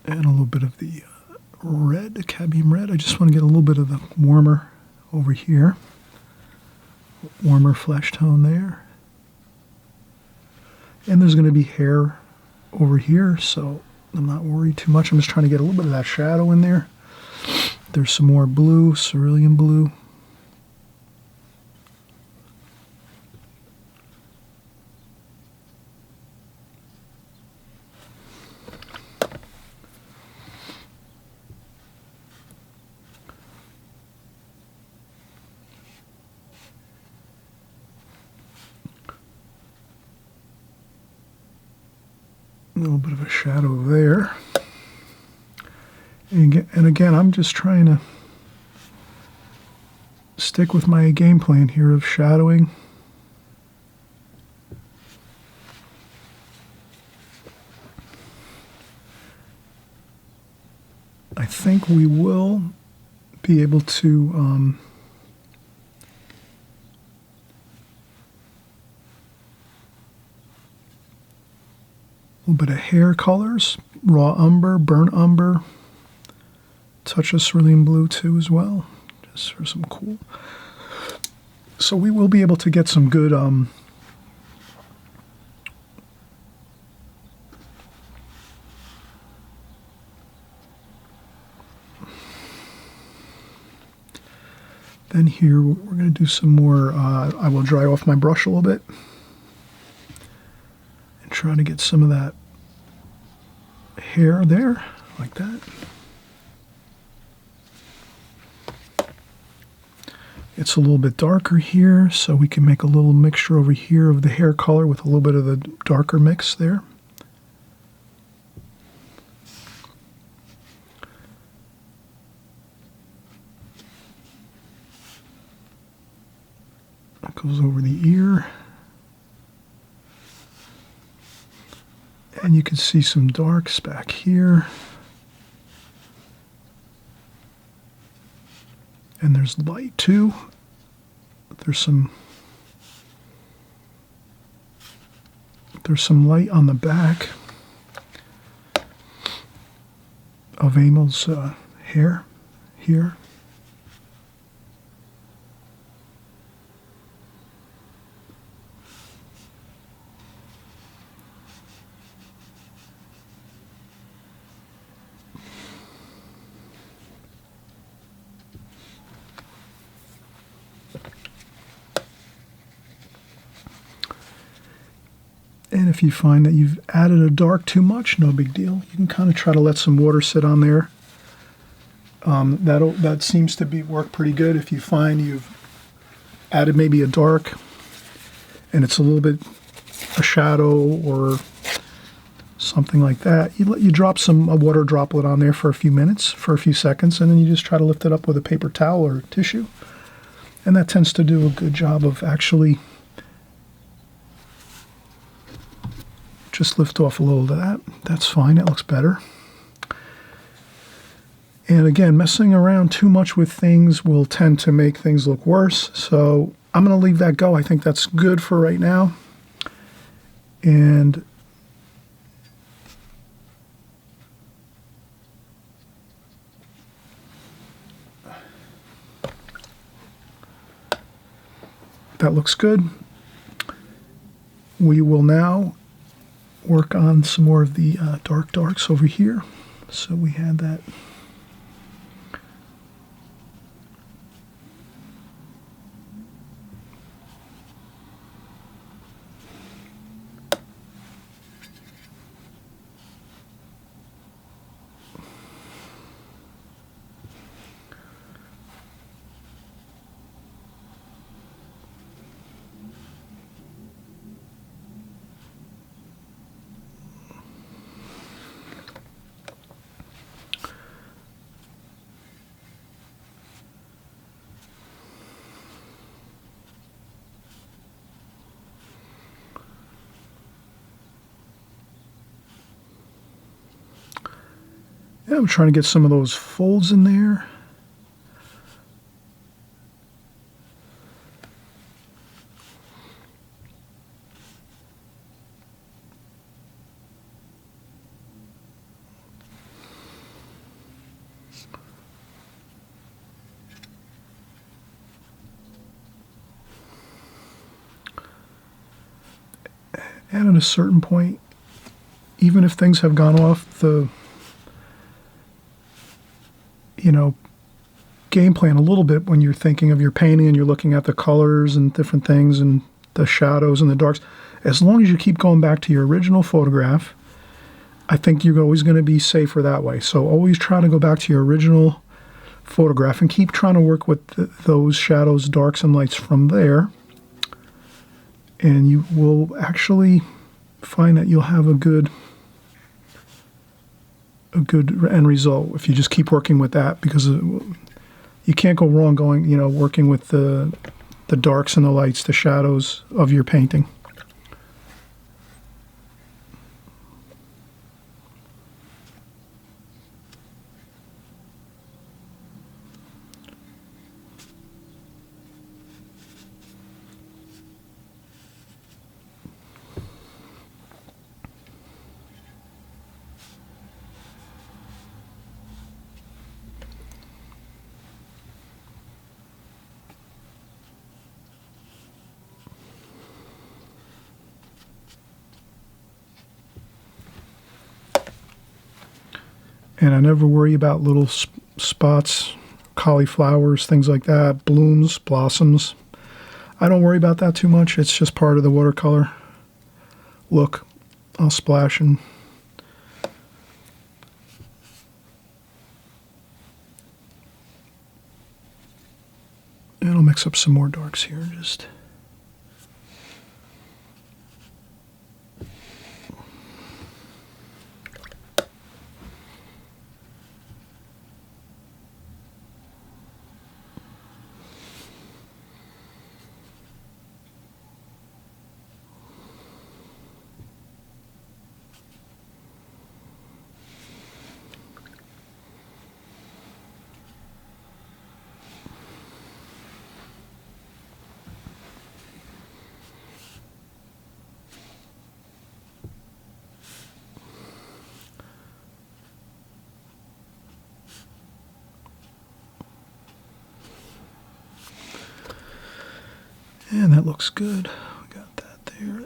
And a little bit of the red, the cadmium red. I just want to get a little bit of the warmer over here. Warmer flesh tone there. And there's going to be hair over here, so I'm not worried too much. I'm just trying to get a little bit of that shadow in there. There's some more blue, cerulean blue. A little bit of a shadow there. And again, I'm just trying to stick with my game plan here of shadowing. I think we will be able to a little bit of hair colors, raw umber, burnt umber, touch of cerulean blue too as well, just for some cool. So we will be able to get some good then here we're going to do some more, I will dry off my brush a little bit. Trying to get some of that hair there, like that. It's a little bit darker here, so we can make a little mixture over here of the hair color with a little bit of the darker mix there. That goes over the ear. And you can see some darks back here. And there's light too. There's some light on the back of Emil's hair here. And if you find that you've added a dark too much, no big deal. You can kind of try to let some water sit on there. That seems to work pretty good. If you find you've added maybe a dark and it's a little bit a shadow or something like that, you drop a water droplet on there for a few minutes, for a few seconds, and then you just try to lift it up with a paper towel or tissue. And that tends to do a good job of actually just lift off a little of that. That's fine, it looks better. And again, messing around too much with things will tend to make things look worse. So I'm going to leave that go. I think that's good for right now. And that looks good. We will now work on some more of the darks over here. So we had that. Yeah, I'm trying to get some of those folds in there. And at a certain point, even if things have gone off the game plan a little bit when you're thinking of your painting and you're looking at the colors and different things and the shadows and the darks, as long as you keep going back to your original photograph, I think you're always going to be safer that way. So always try to go back to your original photograph and keep trying to work with those shadows, darks, and lights from there. And you will actually find that you'll have a good end result if you just keep working with that, because you can't go wrong working with the darks and the lights, the shadows of your painting. And I never worry about little spots, cauliflowers, things like that, blooms, blossoms. I don't worry about that too much. It's just part of the watercolor look. I'll splash and I'll mix up some more darks here. Just and that looks good. We got that there.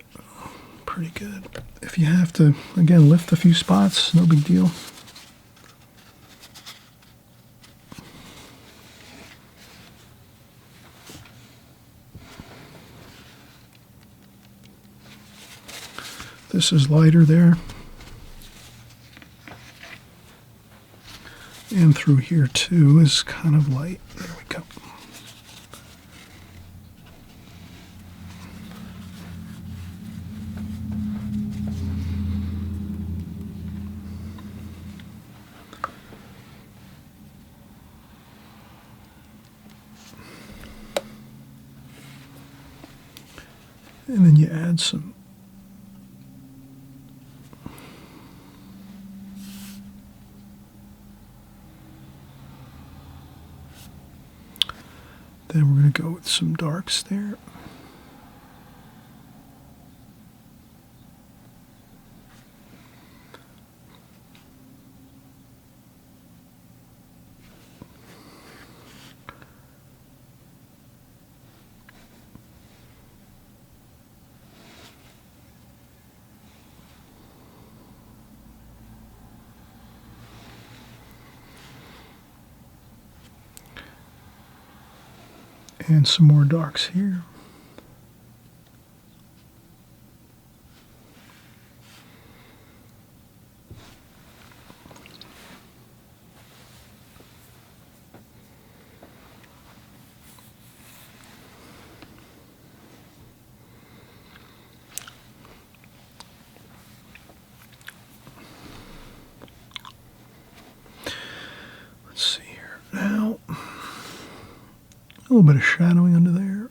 Pretty good. If you have to, again, lift a few spots, no big deal. This is lighter there. And through here too is kind of light. There we go. And then you add some then we're going to go with some darks there. And some more darks here. Let's see here now. A little bit of shadowing under there.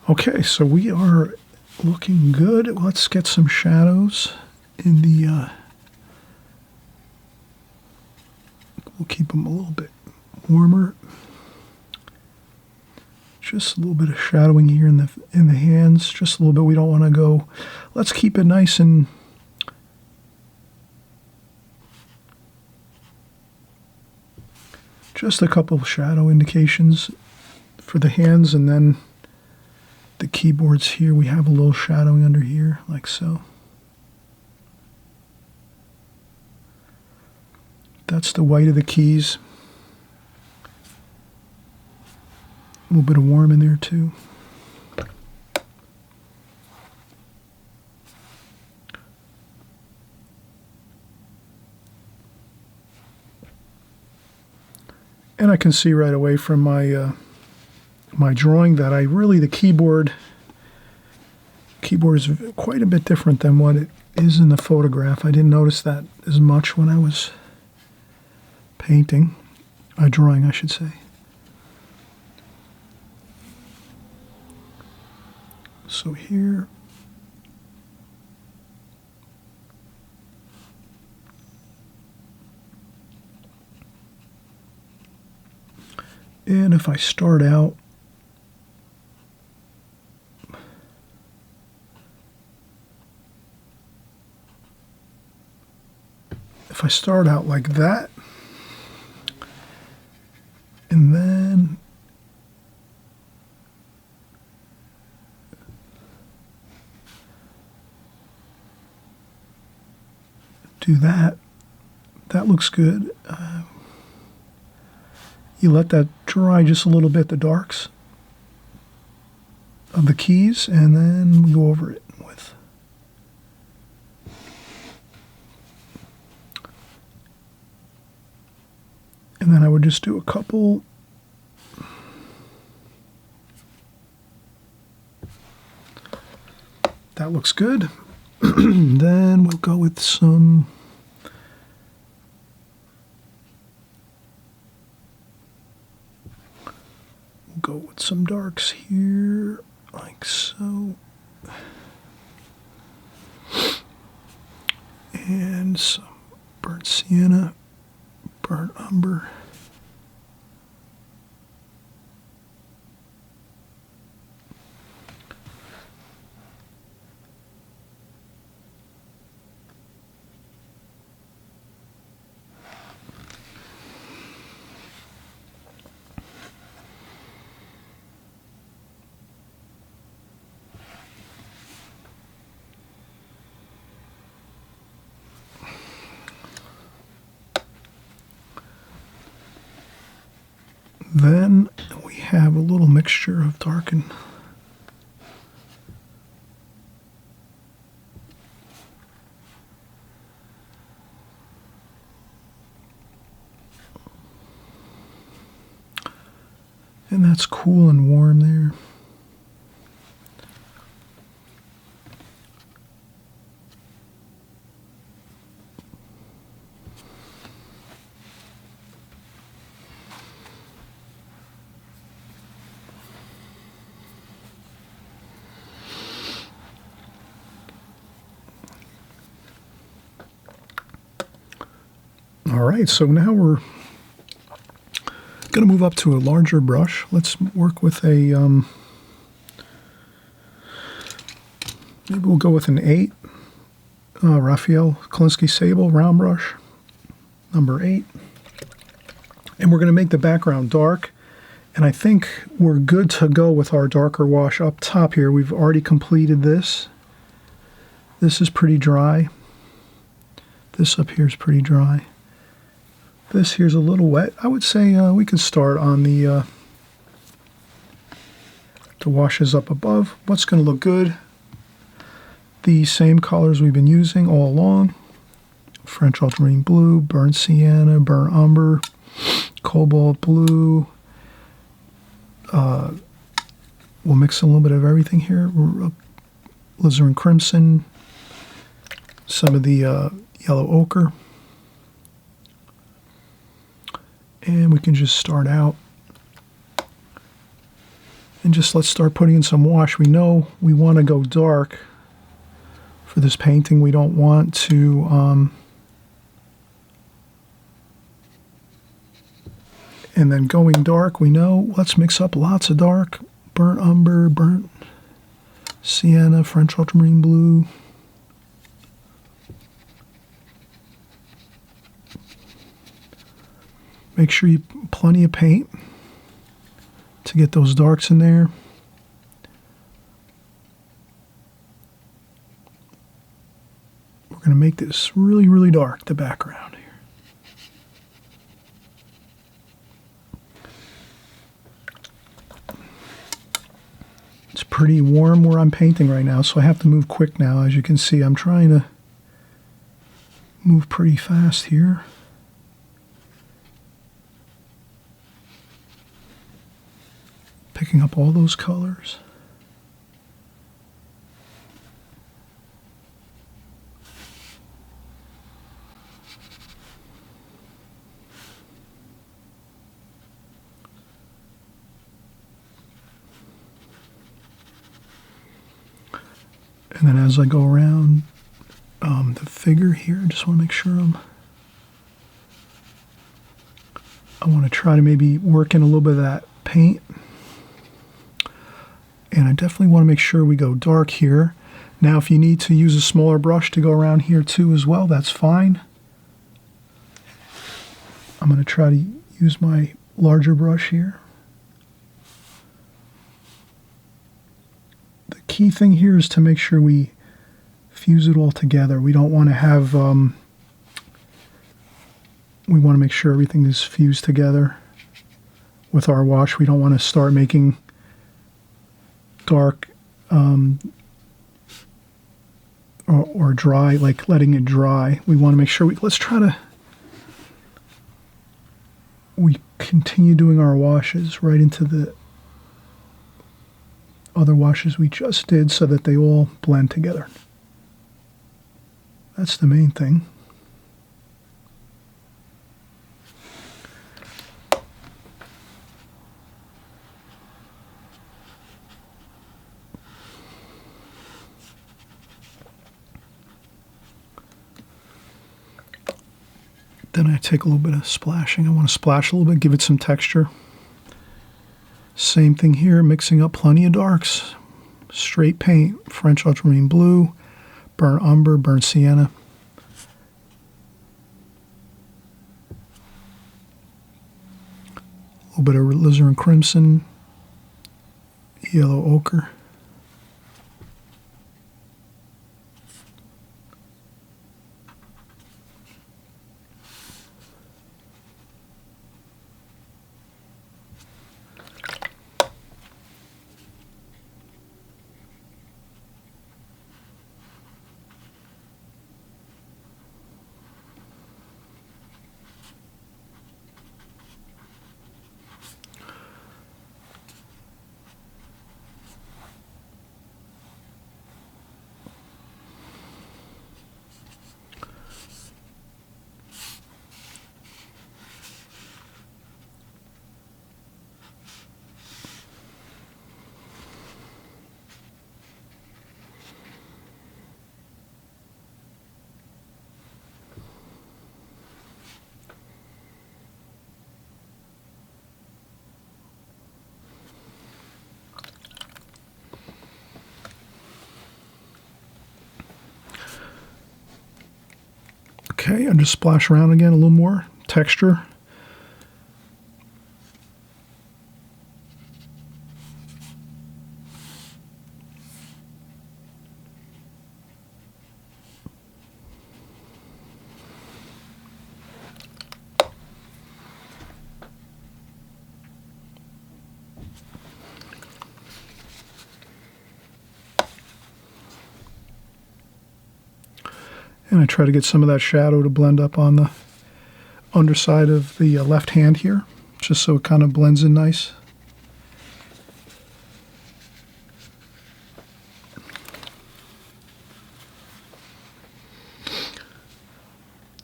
Okay, so we are looking good. Let's get some shadows in the, we'll keep them a little bit warmer. Just a little bit of shadowing here in the hands, just a little bit. We don't want to go, let's keep it nice and just a couple of shadow indications for the hands, and then the keyboards here, we have a little shadowing under here, like so. That's the white of the keys. A little bit of warm in there too. And I can see right away from my my drawing that the keyboard is quite a bit different than what it is in the photograph. I didn't notice that as much when I was painting, drawing, I should say. So here, and if I start out like that, and then do that, that looks good. You let that dry just a little bit, the darks of the keys, and then we go over it with and then I would just do a couple. That looks good. Then we'll go with some darks here, like so. And some burnt sienna, burnt umber. Then we have a little mixture of dark and And that's cool and warm there. All right, so now we're going to move up to a larger brush. Let's work with a, maybe we'll go with an 8, Raphael Klinsky Sable round brush, number 8. And we're going to make the background dark. And I think we're good to go with our darker wash up top here. We've already completed this. This is pretty dry. This up here is pretty dry. This here's a little wet. I would say we could start on the washes up above. What's going to look good? The same colors we've been using all along. French ultramarine blue, burnt sienna, burnt umber, cobalt blue. We'll mix a little bit of everything here. Alizarin crimson, some of the yellow ochre. And we can just start out and just let's start putting in some wash. We know we want to go dark for this painting. We don't want to and then going dark, we know, let's mix up lots of dark. Burnt umber, burnt sienna, French ultramarine blue. Make sure you plenty of paint to get those darks in there. We're going to make this really, really dark, the background here. It's pretty warm where I'm painting right now, so I have to move quick now. As you can see, I'm trying to move pretty fast here. Picking up all those colors. And then as I go around the figure here, I just want to make sure I want to try to maybe work in a little bit of that paint. And I definitely want to make sure we go dark here. Now, if you need to use a smaller brush to go around here too as well, that's fine. I'm going to try to use my larger brush here. The key thing here is to make sure we fuse it all together. We don't want to have, we want to make sure everything is fused together with our wash. We don't want to start making dark or dry, like letting it dry. We want to make sure let's try to continue doing our washes right into the other washes we just did so that they all blend together. That's the main thing. Then I take a little bit of splashing. I want to splash a little bit, give it some texture. Same thing here, mixing up plenty of darks. Straight paint, French ultramarine blue, burnt umber, burnt sienna. A little bit of alizarin crimson, yellow ochre. Okay, and just splash around again a little more texture. And I try to get some of that shadow to blend up on the underside of the left hand here, just so it kind of blends in nice.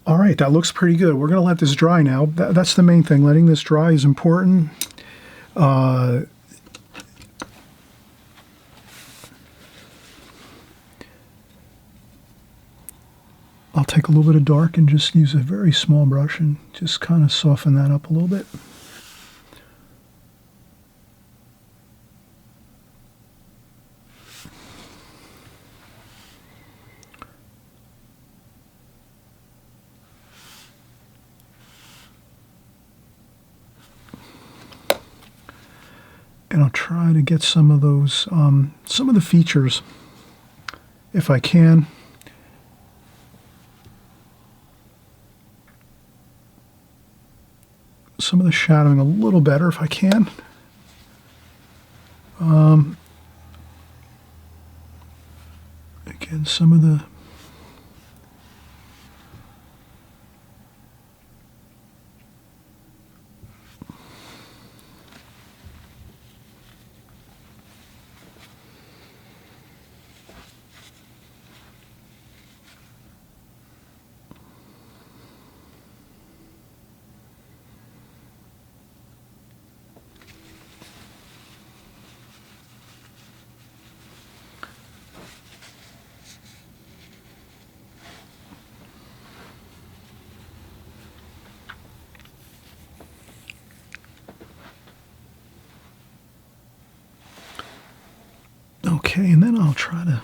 All right, that looks pretty good. We're going to let this dry now. That's the main thing. Letting this dry is important. I'll take a little bit of dark and just use a very small brush and just kind of soften that up a little bit. And I'll try to get some of those, some of the features, if I can. Some of the shadowing a little better if I can. Again, some of the okay, and then I'll try to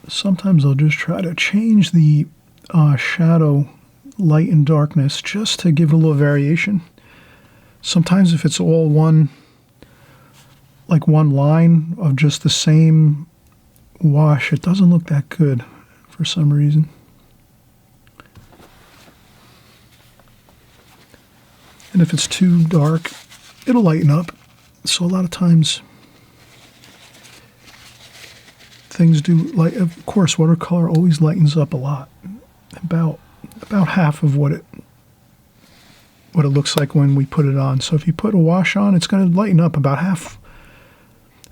sometimes I'll just try to change the shadow light and darkness just to give it a little variation. Sometimes if it's all one, like one line of just the same wash, it doesn't look that good for some reason. And if it's too dark, it'll lighten up. So a lot of times things do light. Of course, watercolor always lightens up a lot, about half of what it looks like when we put it on. So if you put a wash on, it's going to lighten up about half.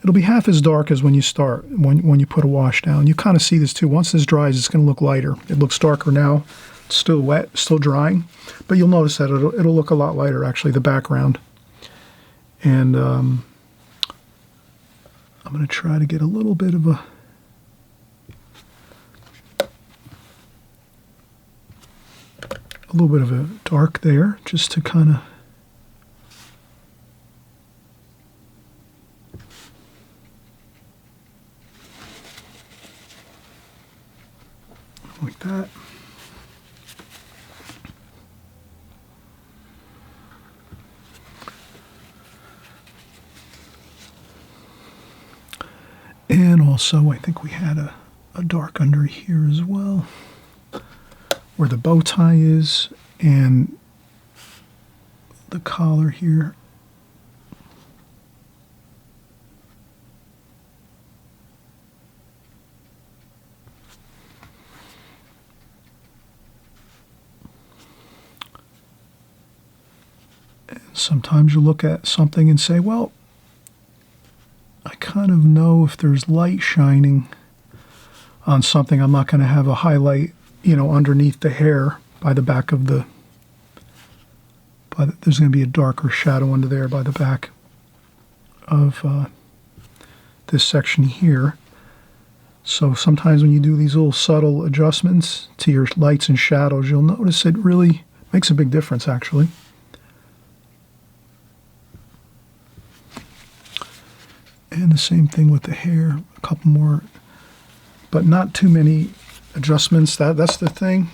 It'll be half as dark as when you start, when you put a wash down. You kind of see this too. Once this dries, it's going to look lighter. It looks darker now. It's still wet, still drying, but you'll notice that it'll look a lot lighter, actually, the background. And I'm going to try to get a little bit of a dark there, just to kind of like that. And also, I think we had a dark under here as well, where the bow tie is and the collar here. And sometimes you look at something and say, well, I kind of know if there's light shining on something, I'm not going to have a highlight, underneath the hair by the back of the, there's going to be a darker shadow under there by the back of this section here. So sometimes when you do these little subtle adjustments to your lights and shadows, you'll notice it really makes a big difference, actually. And the same thing with the hair, a couple more, but not too many adjustments. That's the thing,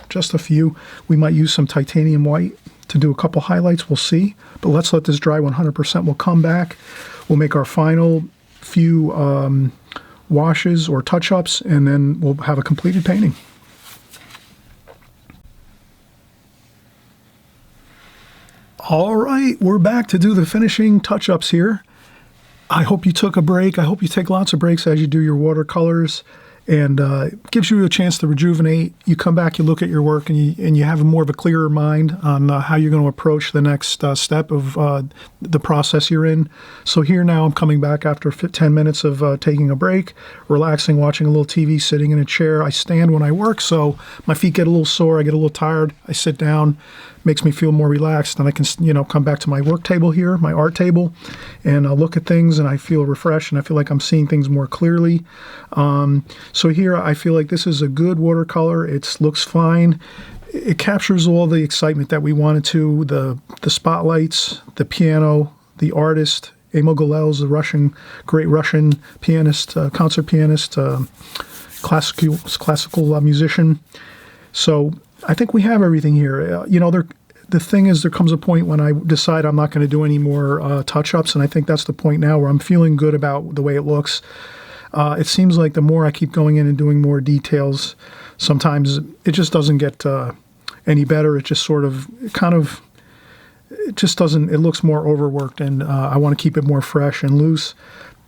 just a few. We might use some titanium white to do a couple highlights, we'll see. But let's let this dry 100%. We'll come back, we'll make our final few washes or touch-ups, and then we'll have a completed painting. All right, we're back to do the finishing touch-ups here. I hope you took a break. I hope you take lots of breaks as you do your watercolors, and gives you a chance to rejuvenate. You come back, you look at your work, and you have more of a clearer mind on how you're going to approach the next step of the process you're in. So here now, I'm coming back after 10 minutes of taking a break, relaxing, watching a little TV, sitting in a chair. I stand when I work, so my feet get a little sore, I get a little tired. I sit down, makes me feel more relaxed, and I can, come back to my work table here, my art table, and I'll look at things, and I feel refreshed, and I feel like I'm seeing things more clearly. So here, I feel like this is a good watercolor. It looks fine. It captures all the excitement that we wanted to, the spotlights, the piano, the artist, Emil Gilels, the great Russian pianist, concert pianist, classical musician. So I think we have everything here. The thing is, there comes a point when I decide I'm not going to do any more touch-ups, and I think that's the point now where I'm feeling good about the way it looks. It seems like the more I keep going in and doing more details, sometimes it just doesn't get any better. It just it just doesn't, it looks more overworked, and I want to keep it more fresh and loose.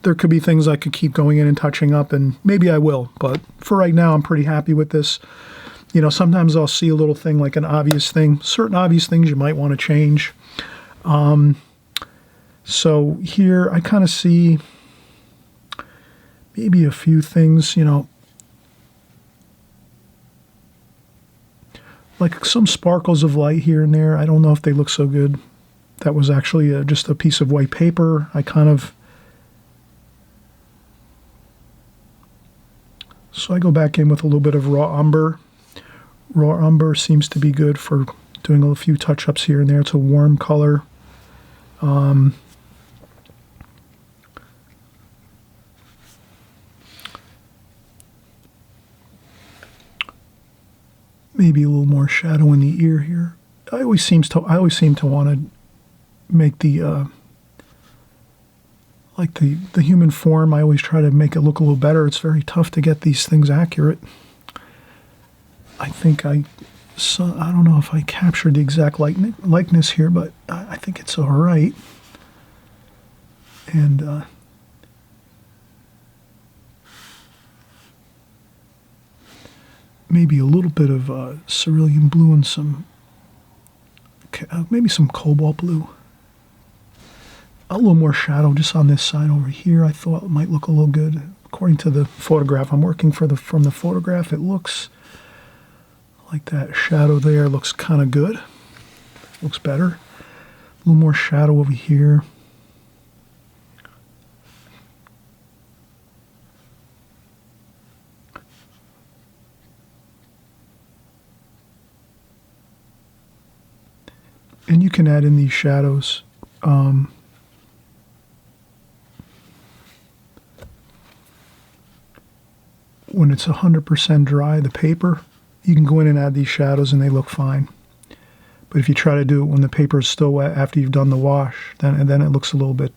There could be things I could keep going in and touching up, and maybe I will, but for right now, I'm pretty happy with this. Sometimes I'll see a little thing, like an obvious thing, certain obvious things you might want to change. So here I kind of see maybe a few things, like some sparkles of light here and there. I don't know if they look so good. That was actually just a piece of white paper. So I go back in with a little bit of raw umber. Raw umber seems to be good for doing a few touch-ups here and there. It's a warm color. Maybe a little more shadow in the ear here. I always seem to want to make the like the human form. I always try to make it look a little better. It's very tough to get these things accurate. I think I don't know if I captured the exact likeness here, but I think it's all right. And maybe a little bit of cerulean blue and maybe some cobalt blue. A little more shadow just on this side over here. I thought it might look a little good. According to the photograph I'm working from the photograph, it looks like that shadow there looks kind of good. Looks better. A little more shadow over here. And you can add in these shadows. When it's 100% dry, the paper, you can go in and add these shadows and they look fine. But if you try to do it when the paper is still wet after you've done the wash, then it looks a little bit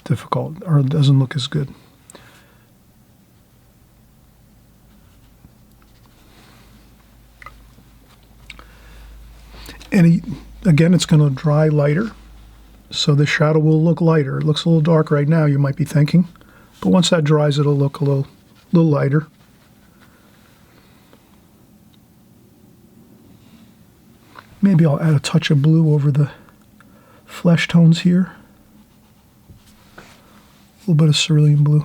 difficult, or it doesn't look as good. And again, it's going to dry lighter, so the shadow will look lighter. It looks a little dark right now, you might be thinking, but once that dries, it'll look a little lighter. Maybe I'll add a touch of blue over the flesh tones here. A little bit of cerulean blue.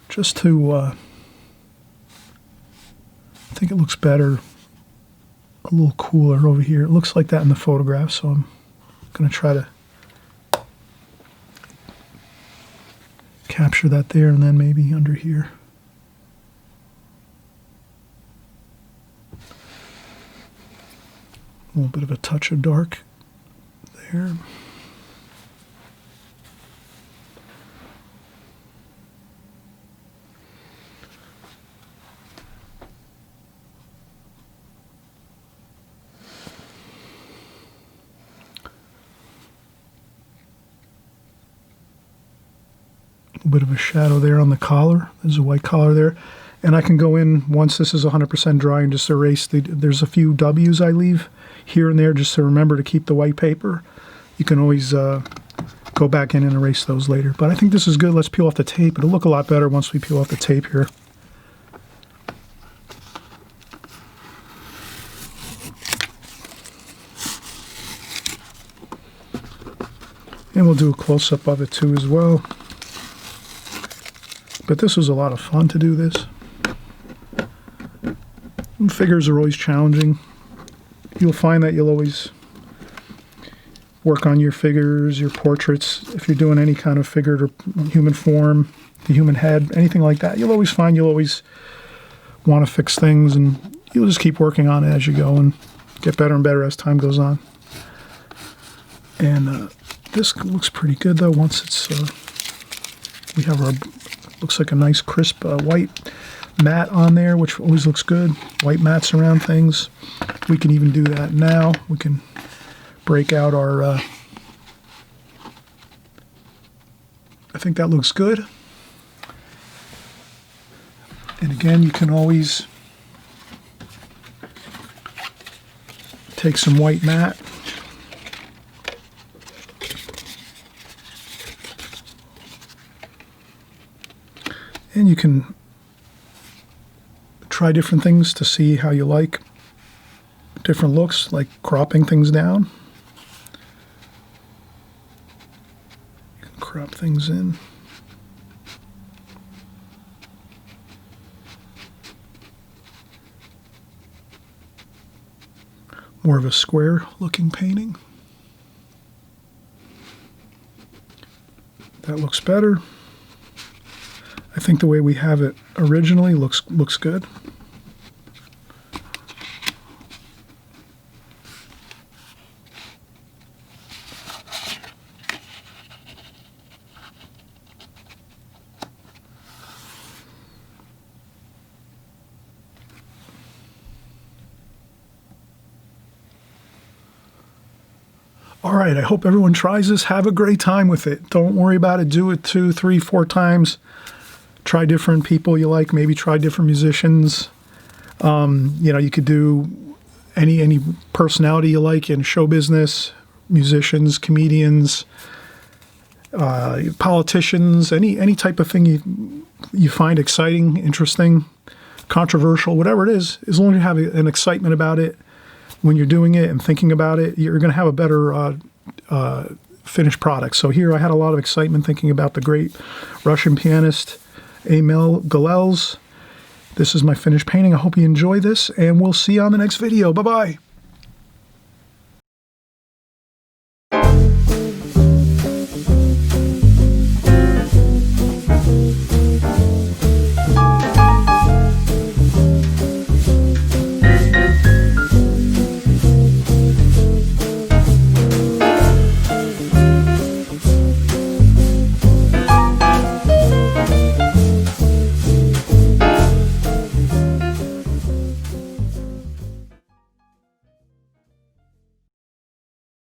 Just to, I think it looks better, a little cooler over here. It looks like that in the photograph, so I'm going to try to capture that there, and then maybe under here. A little bit of a touch of dark there. A bit of a shadow there on the collar. There's a white collar there. And I can go in, once this is 100% dry, and just erase there's a few W's I leave here and there just to remember to keep the white paper. You can always go back in and erase those later. But I think this is good. Let's peel off the tape. It'll look a lot better once we peel off the tape here. And we'll do a close-up of it too as well. But this was a lot of fun to do this. And figures are always challenging. You'll find that you'll always work on your figures, your portraits. If you're doing any kind of figured or human form, the human head, anything like that, you'll always find you'll always want to fix things, and you'll just keep working on it as you go and get better and better as time goes on. And this looks pretty good though. Once it's we have our, looks like a nice crisp white matte on there, which always looks good. White mattes around things. We can even do that now. We can break out our I think that looks good. And again, you can always take some white matte and you can try different things to see how you like different looks, like cropping things down. You can crop things in. More of a square looking painting. That looks better. I think the way we have it originally looks good. All right, I hope everyone tries this. Have a great time with it. Don't worry about it. Do it 2, 3, 4 times. Try different people you like. Maybe try different musicians. You know, you could do any personality you like in show business, musicians, comedians, politicians, any type of thing you find exciting, interesting, controversial, whatever it is. As long as you have an excitement about it when you're doing it and thinking about it, you're going to have a better finished product. So here I had a lot of excitement thinking about the great Russian pianist Emil Gilels. This is my finished painting. I hope you enjoy this, and we'll see you on the next video. Bye-bye.